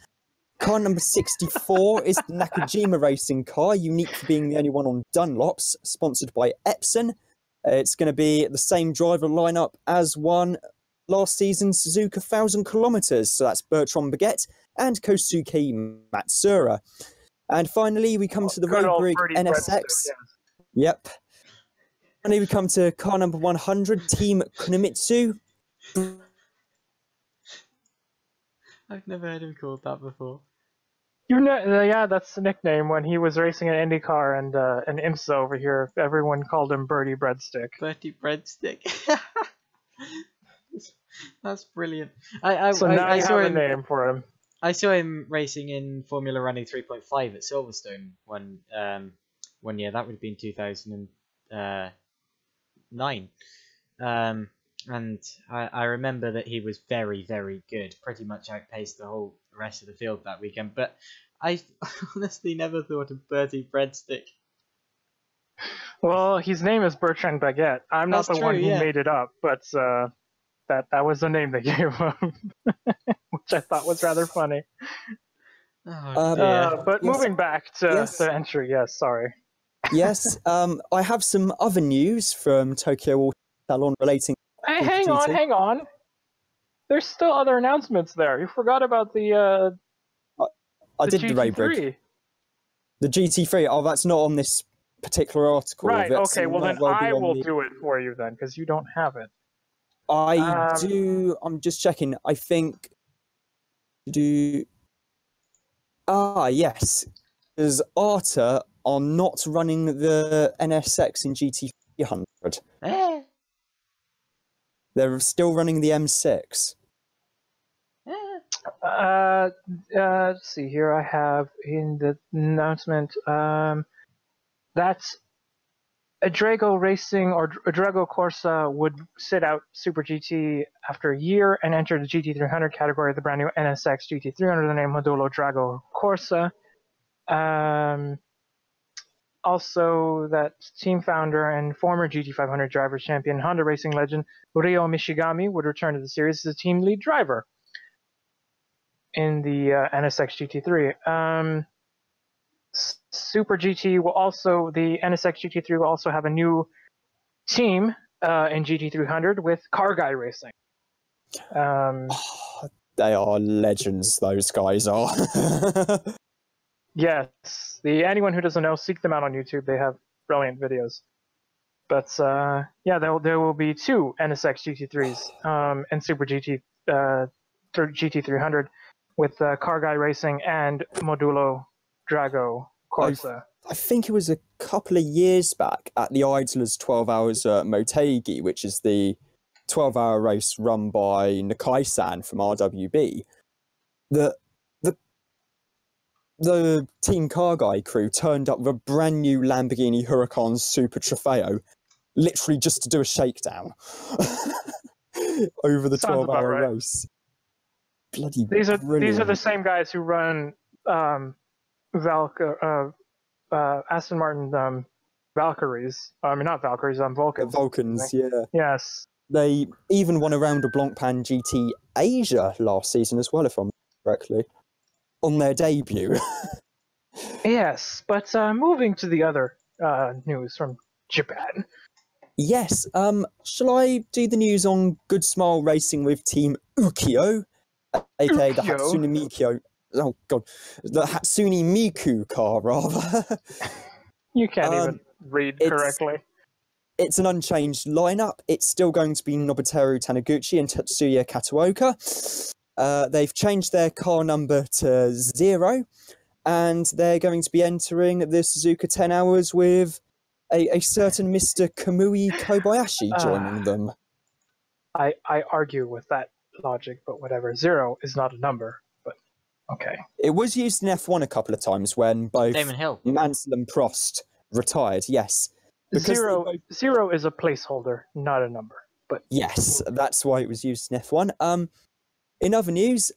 Car number 64 is the Nakajima racing car, unique for being the only one on Dunlops, sponsored by Epson. It's going to be the same driver lineup as won last season's Suzuka 1,000 kilometres. So that's Bertrand Baguette and Kosuke Matsura. And finally, we come to the Road Brig NSX. Yep. Finally, we come to car number 100, Team Kunimitsu. I've never heard him called that before. You know, yeah, that's the nickname when he was racing an IndyCar and IMSA over here. Everyone called him Birdie Breadstick. Bertie Breadstick. That's brilliant. Now I saw a name for him. I saw him racing in Formula Running 3.5 at Silverstone one year. That would have been 2009. And I remember that he was very, very good. Pretty much outpaced the whole rest of the field that weekend. But I honestly never thought of Bertie Breadstick. Well, his name is Bertrand Baguette. I'm not the one who made it up, but that was the name they gave him, which I thought was rather funny. But moving back to the entry, yes, sorry. Yes, I have some other news from Tokyo Auto Salon relating. Hey, hang on. There's still other announcements there. You forgot about the. I did GT3. the Road Brig. The GT3. Oh, that's not on this particular article. Right. Okay. Well, then I will do it for you then, because you don't have it. I do. I'm just checking. I think. Yes. Because ARTA are not running the NSX in GT300. They're still running the M6. Let's see here. I have in the announcement that's Adrago Racing or Adrago Corsa would sit out Super GT after a year and enter the GT300 category of the brand new NSX GT300, the name Modulo Drago Corsa. Also, that team founder and former GT500 Drivers' Champion Honda racing legend Ryo Mishigami would return to the series as a team lead driver in the NSX GT3. Super GT will also, the NSX GT3 will also have a new team in GT300 with Car Guy Racing. They are legends, those guys are. Yes, anyone who doesn't know, seek them out on YouTube. They have brilliant videos. But there will be two NSX GT3s and Super GT GT300 with Car Guy Racing and Modulo Drago Corsa. I think it was a couple of years back at the Idlers 12 Hours at Motegi, which is the 12-hour race run by Nakai-san from RWB, the Team Car Guy crew turned up with a brand new Lamborghini Huracan Super Trofeo, literally just to do a shakedown over the 12-hour race. Bloody these are brilliant. the same guys who run Aston Martin Valkyries. I mean, not Valkyries, Vulcans. Vulcans, yeah. Yes. They even won a round of Blancpain GT Asia last season as well, if I'm correctly, on their debut. Yes, but moving to the other news from Japan. Yes, shall I do the news on Good Smile Racing with Team Ukyo, aka the Hatsune Miku? Oh god, the Hatsune Miku car, rather. You can't even read correctly. It's an unchanged lineup. It's still going to be Nobuteru Taniguchi and Tetsuya Kataoka. They've changed their car number to 0, and they're going to be entering the Suzuka 10 Hours with a certain Mr. Kamui Kobayashi joining them. I argue with that logic, but whatever. 0 is not a number, but okay. It was used in F1 a couple of times when both Damon Hill, Mansell and Prost retired, yes. Zero is a placeholder, not a number. But yes, that's why it was used in F1. In other news,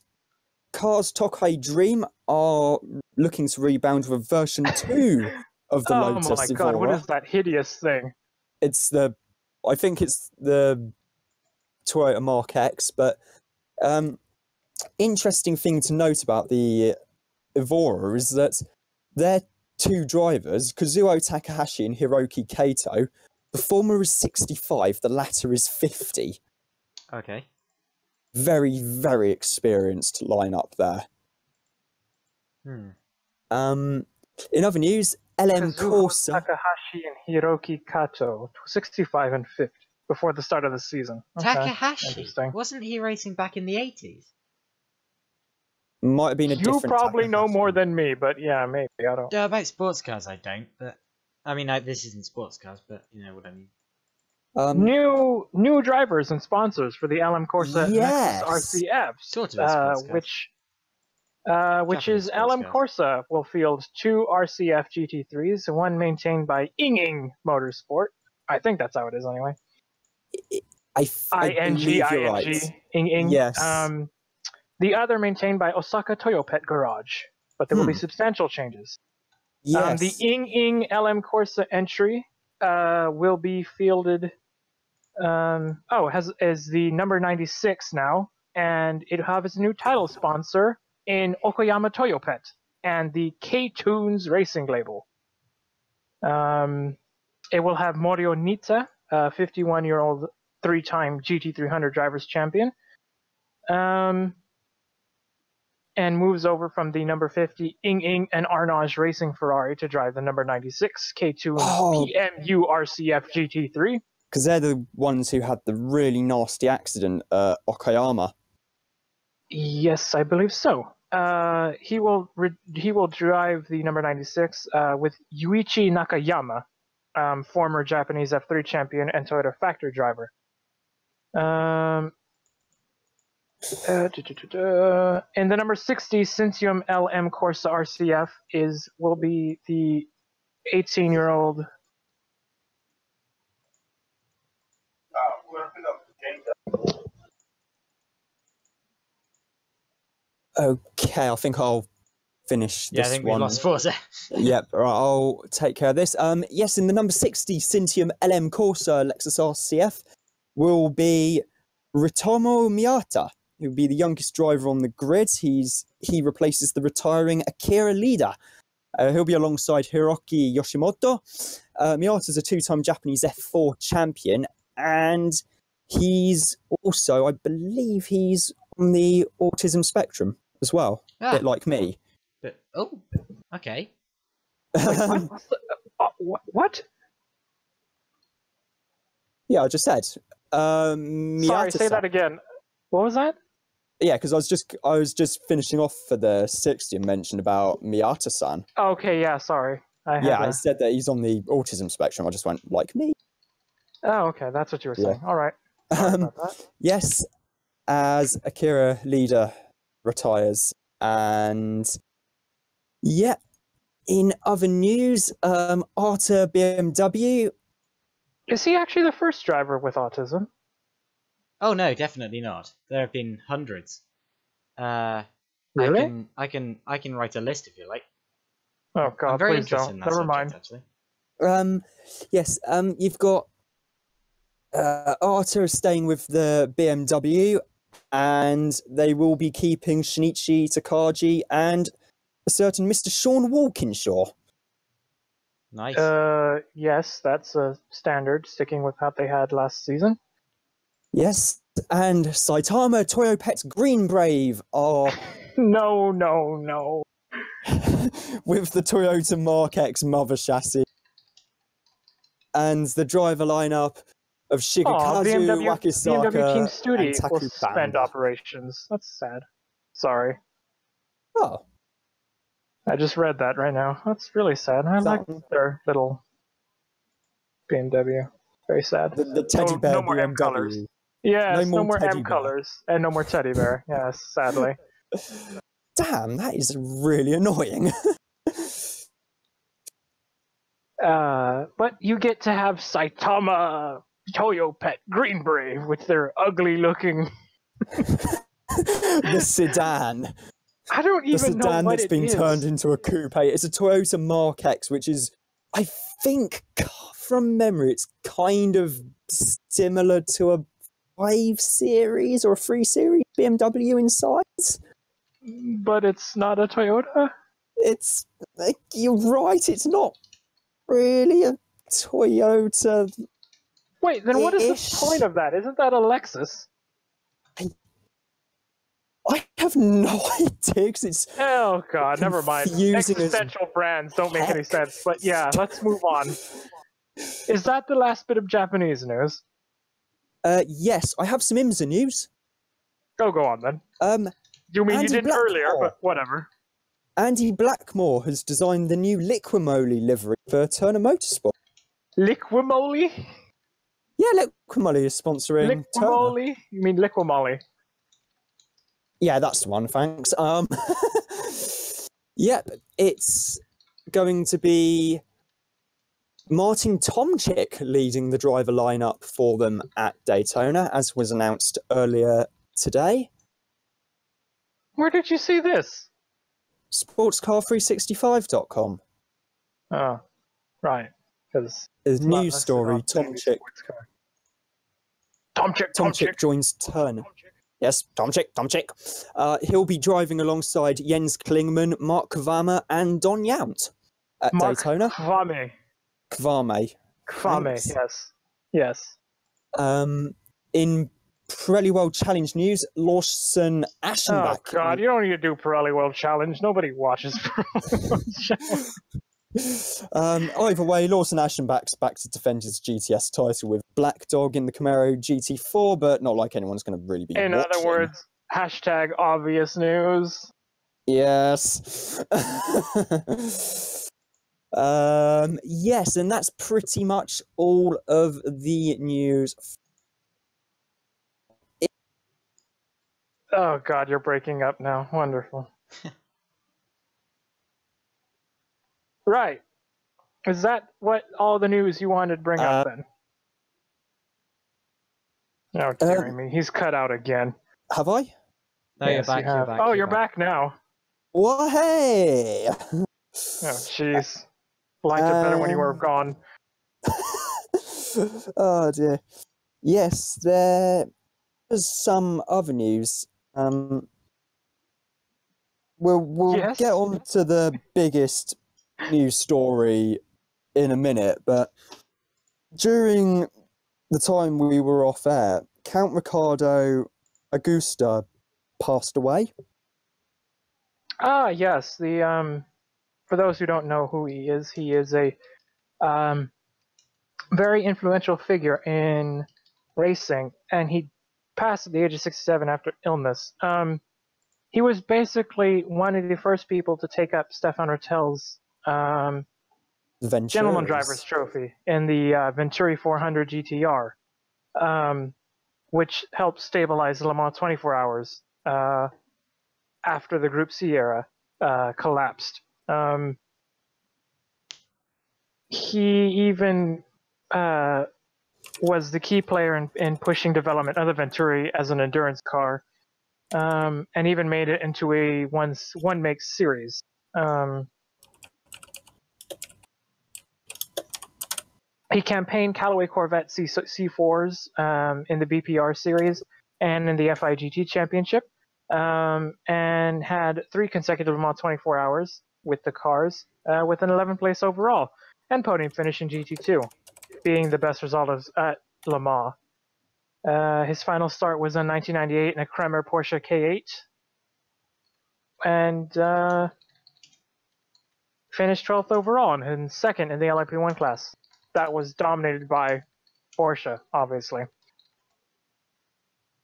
Cars Tokai Dream are looking to rebound with version 2 of the Lotus Evora. Oh my god, what is that hideous thing? I think it's the Toyota Mark X, but interesting thing to note about the Evora is that their two drivers, Kazuo Takahashi and Hiroki Kato, the former is 65, the latter is 50. Okay. Very, very experienced lineup there. In other news, LM Kazuo Corsa. Takahashi and Hiroki Kato, 65 and 50 before the start of the season. Okay, Takahashi? interesting. Wasn't he racing back in the 80s? Might have been a You different probably know Takahashi. more than me, but yeah, maybe. I don't. About sports cars, I don't. But I mean, this isn't sports cars, but you know what I mean. New drivers and sponsors for the LM Corsa Yes. Nexus RCFs, Sort of a sports car. which Japanese is sports LM cars. Corsa will field 2 RCF GT3s, one maintained by Ing Motorsport. I think that's how it is anyway. I believe you're right. Ing. Yes. The other maintained by Osaka Toyopet Garage, but there will be substantial changes. Yes. The Ing LM Corsa entry will be fielded. Is the number 96 now, and it has its new title sponsor in Okoyama Toyopet and the K-Tunes Racing label. It will have Morio Nita, 51-year-old 3-time GT300 Drivers' Champion, and moves over from the number 50 Ing and Arnage Racing Ferrari to drive the number 96 K-Tunes PMU RCF GT3. Because they're the ones who had the really nasty accident at Okayama. Yes, I believe so. He will drive the number 96 with Yuichi Nakayama, former Japanese F3 champion and Toyota factory driver. And the number 60 Cintium LM Corsa RCF will be the 18-year-old. Okay, I think I'll finish this Yeah, I think one. we've lost Forza. Yep, right, I'll take care of this. Yes, in the number 60 Cintium LM Corsa Lexus RCF will be Ritomo Miyata, who will be the youngest driver on the grid. He replaces the retiring Akira Leader. He'll be alongside Hiroki Yoshimoto. Miyata's a 2-time Japanese F4 champion, and he's also, I believe, he's on the autism spectrum as well, a bit like me. But okay. Wait, what? Yeah, I just said. Miyata-san. Sorry, say that again. What was that? Yeah, because I was just finishing off for the 60 and mentioned about Miyata-san. Okay, yeah, sorry. I said that he's on the autism spectrum. I just went, like me. Oh, okay, that's what you were saying. All right. Sorry about that. Yes, as Akira Leader retires. And yeah, in other news, Arta BMW. Is he actually the first driver with autism? Oh no, definitely not. There have been hundreds. Really? I can write a list if you like. Oh God, I'm very please interested don't. in that Never subject, mind. actually. Yes, you've got Arta staying with the BMW, and they will be keeping Shinichi Takagi and a certain Mr. Sean Walkinshaw. Nice. Yes, that's a standard, sticking with what they had last season. Yes, and Saitama Toyopet's Green Brave are... No. with the Toyota Mark X mother chassis. And the driver lineup of Shigekazu, Wakisaka, BMW Team and Studi will Taku suspend Banda. operations. That's sad. Sorry. Oh. I just read that right now. That's really sad. I like their little BMW. Very sad. The teddy bear no more M BMW. colors. Yes, no more teddy M bear. colors. And no more teddy bear. Yes, sadly. Damn, that is really annoying. But you get to have Saitama Toyopet Green Brave with their ugly looking... the sedan. I don't even know what that's been turned into a coupe. It's a Toyota Mark X, which is, I think, from memory, it's kind of similar to a 5 Series or a 3 Series BMW inside. But it's not a Toyota? It's you're right. It's not really a Toyota. Wait, then what is the point of that? Isn't that a Lexus? I have no idea because it's. Oh god, never mind. confusing as Existential brands don't make any heck. sense. But yeah, let's move on. Is that the last bit of Japanese news? Yes, I have some IMSA news. Oh, go on then. You mean you Andy didn't earlier, Blackmore. but whatever. Andy Blackmore has designed the new Liquimoli livery for Turner Motorsport. Liquimoli? Yeah, Liquimoli is sponsoring Turner. Liquimoli? You mean Liquimoli? Yeah, that's the one, thanks. Yep, it's going to be Martin Tomczyk leading the driver lineup for them at Daytona, as was announced earlier today. Where did you see this? Sportscar365.com. Oh, right. Because A news story, Tomczyk joins Turner. Yes, Tomczyk. He'll be driving alongside Jens Klingman, Mark Kvame, and Don Yount at Daytona. Kvame. Kvame. Kvame, yes. In Pirelli World Challenge news, Lawson Aschenbach. Oh god, you don't need to do Pirelli World Challenge. Nobody watches Pirelli World Challenge. Either way, Lawson Aschenbach's back to defend his GTS title with Black Dog in the Camaro GT4, but not like anyone's going to really be In watching. other words, hashtag obvious news. Yes. Yes, and that's pretty much all of the news. Oh god, you're breaking up now. Wonderful. Right. Is that what all the news you wanted to bring up then? Oh, dearie me. He's cut out again. Have I? No, Yes, you're you back. have. You're back. Oh, you're you're back now. Well, hey! Oh, jeez. Liked it better when you were gone. Oh dear. Yes, there was some other news. We'll Yes? get on to the biggest news story in a minute, but during the time we were off air, Count Ricardo Augusta passed away. Ah, yes. The for those who don't know who he is a very influential figure in racing, and he passed at the age of 67 after illness. He was basically one of the first people to take up Stefan Rattel's Gentleman Driver's Trophy in the Venturi 400 GTR, which helped stabilize Le Mans 24 Hours after the Group C era collapsed. He even was the key player in pushing development of the Venturi as an endurance car, and even made it into a one-make series. He campaigned Callaway Corvette C4s in the BPR series and in the FIGT Championship, and had 3 consecutive Le Mans 24 Hours with the cars, with an 11th place overall, and podium finish in GT2, being the best result at Le Mans. His final start was in 1998 in a Kremer Porsche K8, and finished 12th overall and second in the LIP1 class. That was dominated by Porsche, obviously.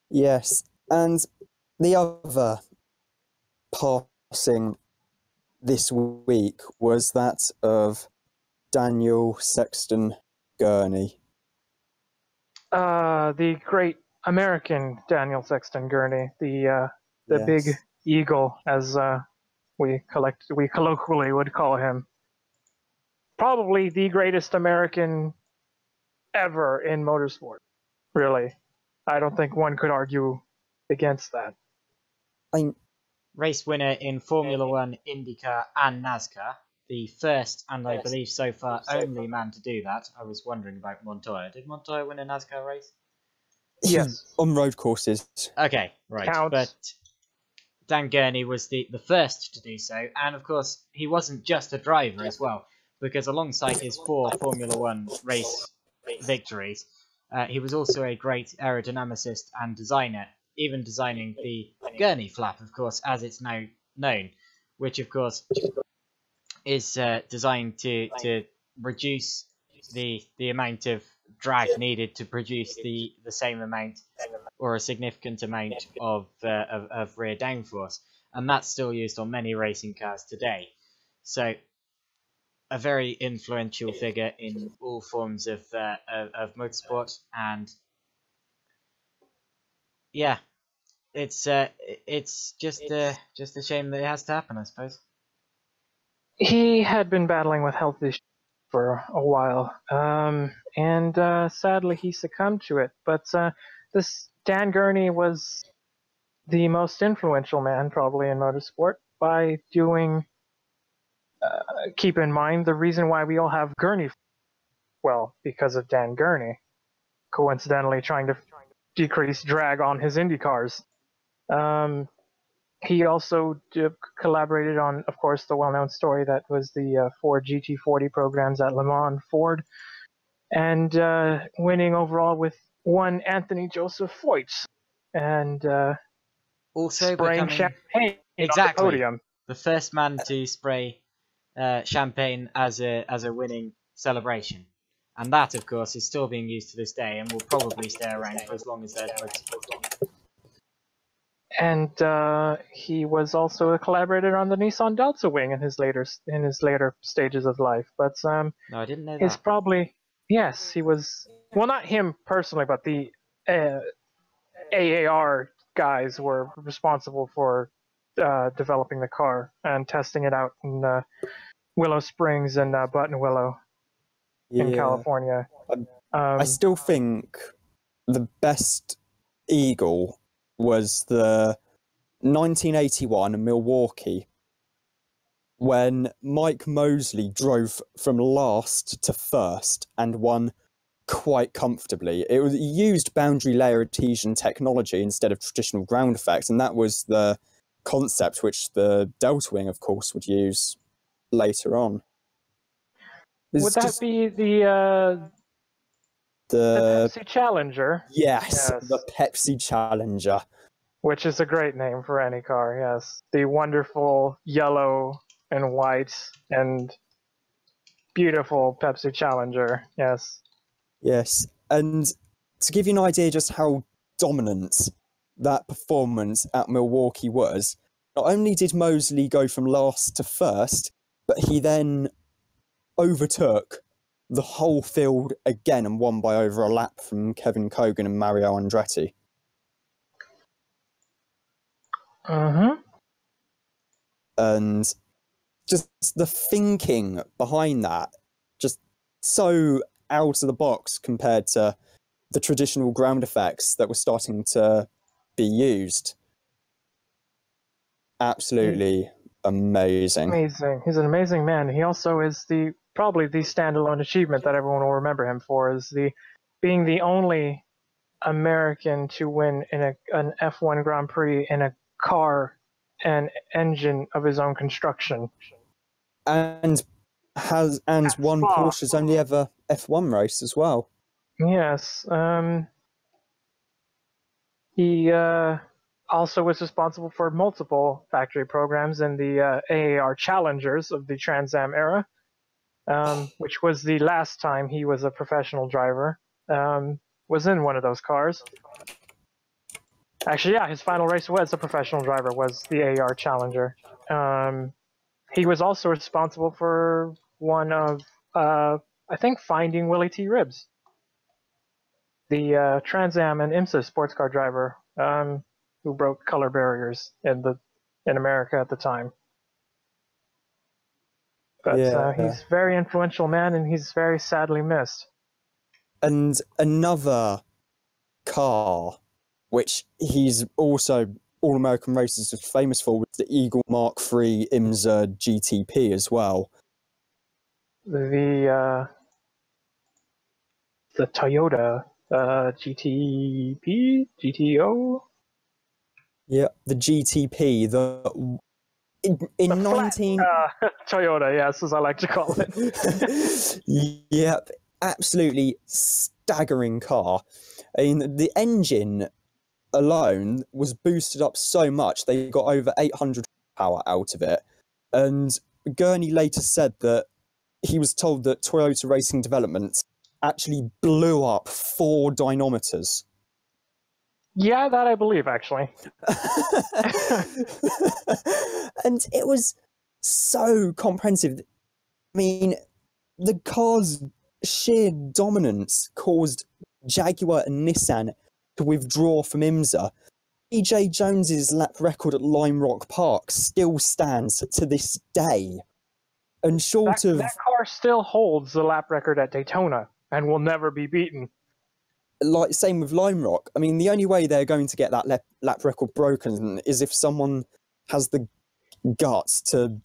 Yes, and the other passing this week was that of Daniel Sexton Gurney. The great American Daniel Sexton Gurney, the Yes. big eagle, as we colloquially would call him. Probably the greatest American ever in motorsport. Really, I don't think one could argue against that. Race winner in Formula One, IndyCar, and NASCAR. The first, and I believe so far only man to do that. I was wondering about Montoya. Did Montoya win a NASCAR race? Yes. On road courses. Okay, right. Counts. But Dan Gurney was the first to do so, and of course he wasn't just a driver as well, because alongside his 4 Formula One race victories, he was also a great aerodynamicist and designer, even designing the Gurney flap, of course, as it's now known, which of course is designed to reduce the amount of drag needed to produce the same amount or a significant amount of rear downforce, and that's still used on many racing cars today. So, a very influential figure in all forms of motorsport, and yeah, it's just a shame that it has to happen, I suppose. He had been battling with health issues for a while, and sadly he succumbed to it. But this Dan Gurney was the most influential man probably in motorsport by doing. Keep in mind the reason why we all have Gurney. Well, because of Dan Gurney, coincidentally trying to decrease drag on his Indy cars. He also collaborated on, of course, the well-known story that was the Ford GT40 programs at Le Mans Ford, and winning overall with one Anthony Joseph Foyt, and Also spraying becoming champagne exactly on the podium. the first man to spray champagne as a winning celebration. And that, of course, is still being used to this day and will probably stay around for as long as there's motorsport. And he was also a collaborator on the Nissan Delta Wing in his later stages of life. But No, I didn't know his that. probably yes, he was well, not him personally, but the AAR guys were responsible for developing the car and testing it out in Willow Springs and Button Willow in California. I still think the best Eagle was the 1981 in Milwaukee when Mike Mosley drove from last to first and won quite comfortably. It used boundary layer adhesion technology instead of traditional ground effects, and that was the concept which the Delta Wing, of course, would use later on. Would that be the Pepsi Challenger? Yes, the Pepsi Challenger. Which is a great name for any car, yes. The wonderful yellow and white and beautiful Pepsi Challenger, yes. Yes, and to give you an idea just how dominant that performance at Milwaukee was, not only did Mosley go from last to first, but he then overtook the whole field again and won by over a lap from Kevin Cogan and Mario Andretti. And just the thinking behind that, just so out of the box compared to the traditional ground effects that were starting to be used. Absolutely amazing. Amazing. He's an amazing man. He also is probably the standalone achievement that everyone will remember him for, is being the only American to win in an F1 Grand Prix in a car and engine of his own construction. And won Porsche's only ever F1 race as well. Yes. He also was responsible for multiple factory programs in the AAR Challengers of the Trans Am era, which was the last time he was a professional driver. Was in one of those cars. Actually, yeah, his final race was a professional driver, was the AAR Challenger. He was also responsible for one of, I think, Finding Willie T. Ribbs, the Trans Am and IMSA sports car driver who broke color barriers in America at the time. But he's a very influential man, and he's very sadly missed. And another car, which he's also All-American Races is famous for, was the Eagle Mark III IMSA GTP as well. The Toyota GTP, GTO. Yeah, the GTP. In 19. Toyota, yes, as I like to call it. Yep, absolutely staggering car. I mean, the engine alone was boosted up so much they got over 800 power out of it. And Gurney later said that he was told that Toyota Racing Development actually blew up 4 dynamometers. Yeah, that I believe, actually. And it was so comprehensive. I mean, the car's sheer dominance caused Jaguar and Nissan to withdraw from IMSA. EJ Jones's lap record at Lime Rock Park still stands to this day. And that car still holds the lap record at Daytona and will never be beaten. Like, same with Lime Rock. I mean, the only way they're going to get that lap record broken is if someone has the guts to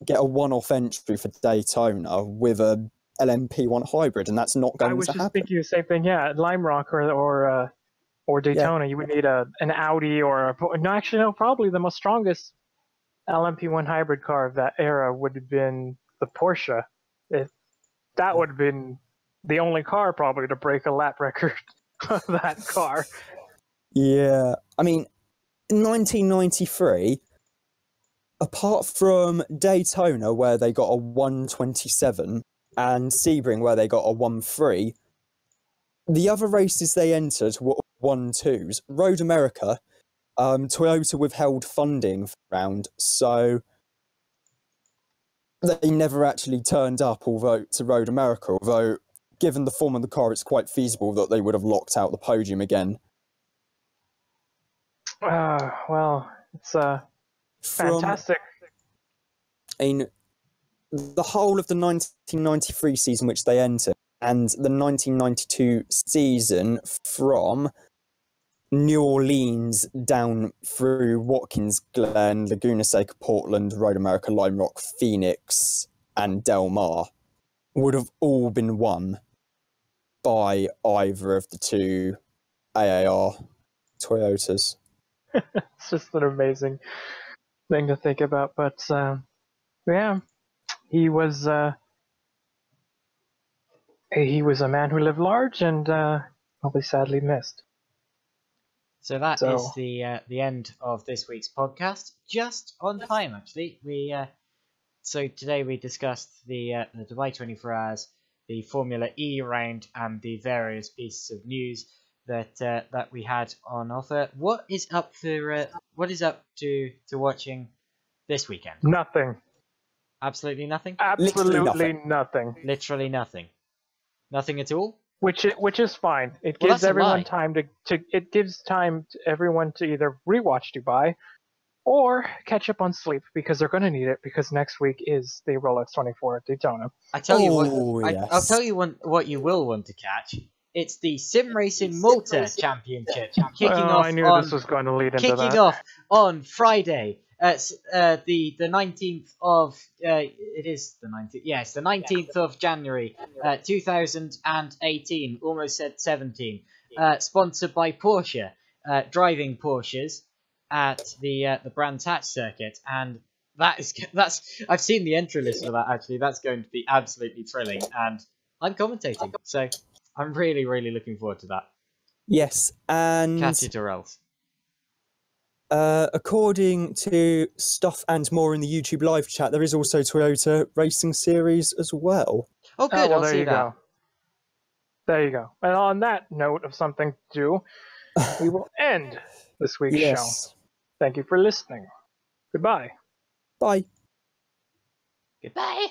get a one-off entry for Daytona with a LMP1 hybrid, and that's not going to happen. I was just thinking the same thing. Yeah, at Lime Rock or Daytona, you would need an Audi probably the most strongest LMP1 hybrid car of that era would have been the Porsche. That would have been the only car probably to break a lap record of that car. Yeah, I mean, in 1993, apart from Daytona where they got a 127 and Sebring where they got a 1.3, the other races they entered were 1.2s. Road America, Toyota withheld funding for the round, so they never actually turned up to Road America, although given the form of the car, it's quite feasible that they would have locked out the podium again. Well, it's fantastic. I mean, the whole of the 1993 season which they entered, and the 1992 season from New Orleans down through Watkins Glen, Laguna Seca, Portland, Road America, Lime Rock, Phoenix, and Del Mar would have all been won by either of the two AAR Toyotas. It's just an amazing thing to think about. But yeah, he was a man who lived large and probably sadly missed. So that is the end of this week's podcast. Just on time, actually. So today we discussed the Dubai 24 Hours, the Formula E round, and the various pieces of news that we had on offer. What is up to watching this weekend? Nothing. Absolutely nothing. Absolutely nothing. Literally nothing. Nothing at all. Which is fine. It gives everyone time to everyone to either rewatch Dubai or catch up on sleep because they're going to need it because next week is the Rolex 24 at Daytona. I tell you what. Yes. I'll tell you what you will want to catch. It's the Sim Racing Malta Championship kicking off. I knew this was going to lead into that. Kicking off on Friday. The 19th of it is the 19th. Yes, the 19th of January, 2018. Almost said 17. Sponsored by Porsche, driving Porsches at the Brands Hatch circuit, and that's I've seen the entry list for that. Actually, that's going to be absolutely thrilling, and I'm commentating, so I'm really looking forward to that. Yes, and catch it or else. According to Stuff and More in the YouTube live chat, there is also Toyota Racing Series as well. Oh, good. I'll see that. Go. There you go. And on that note of something to do, we will end this week's show. Thank you for listening. Goodbye. Bye. Goodbye.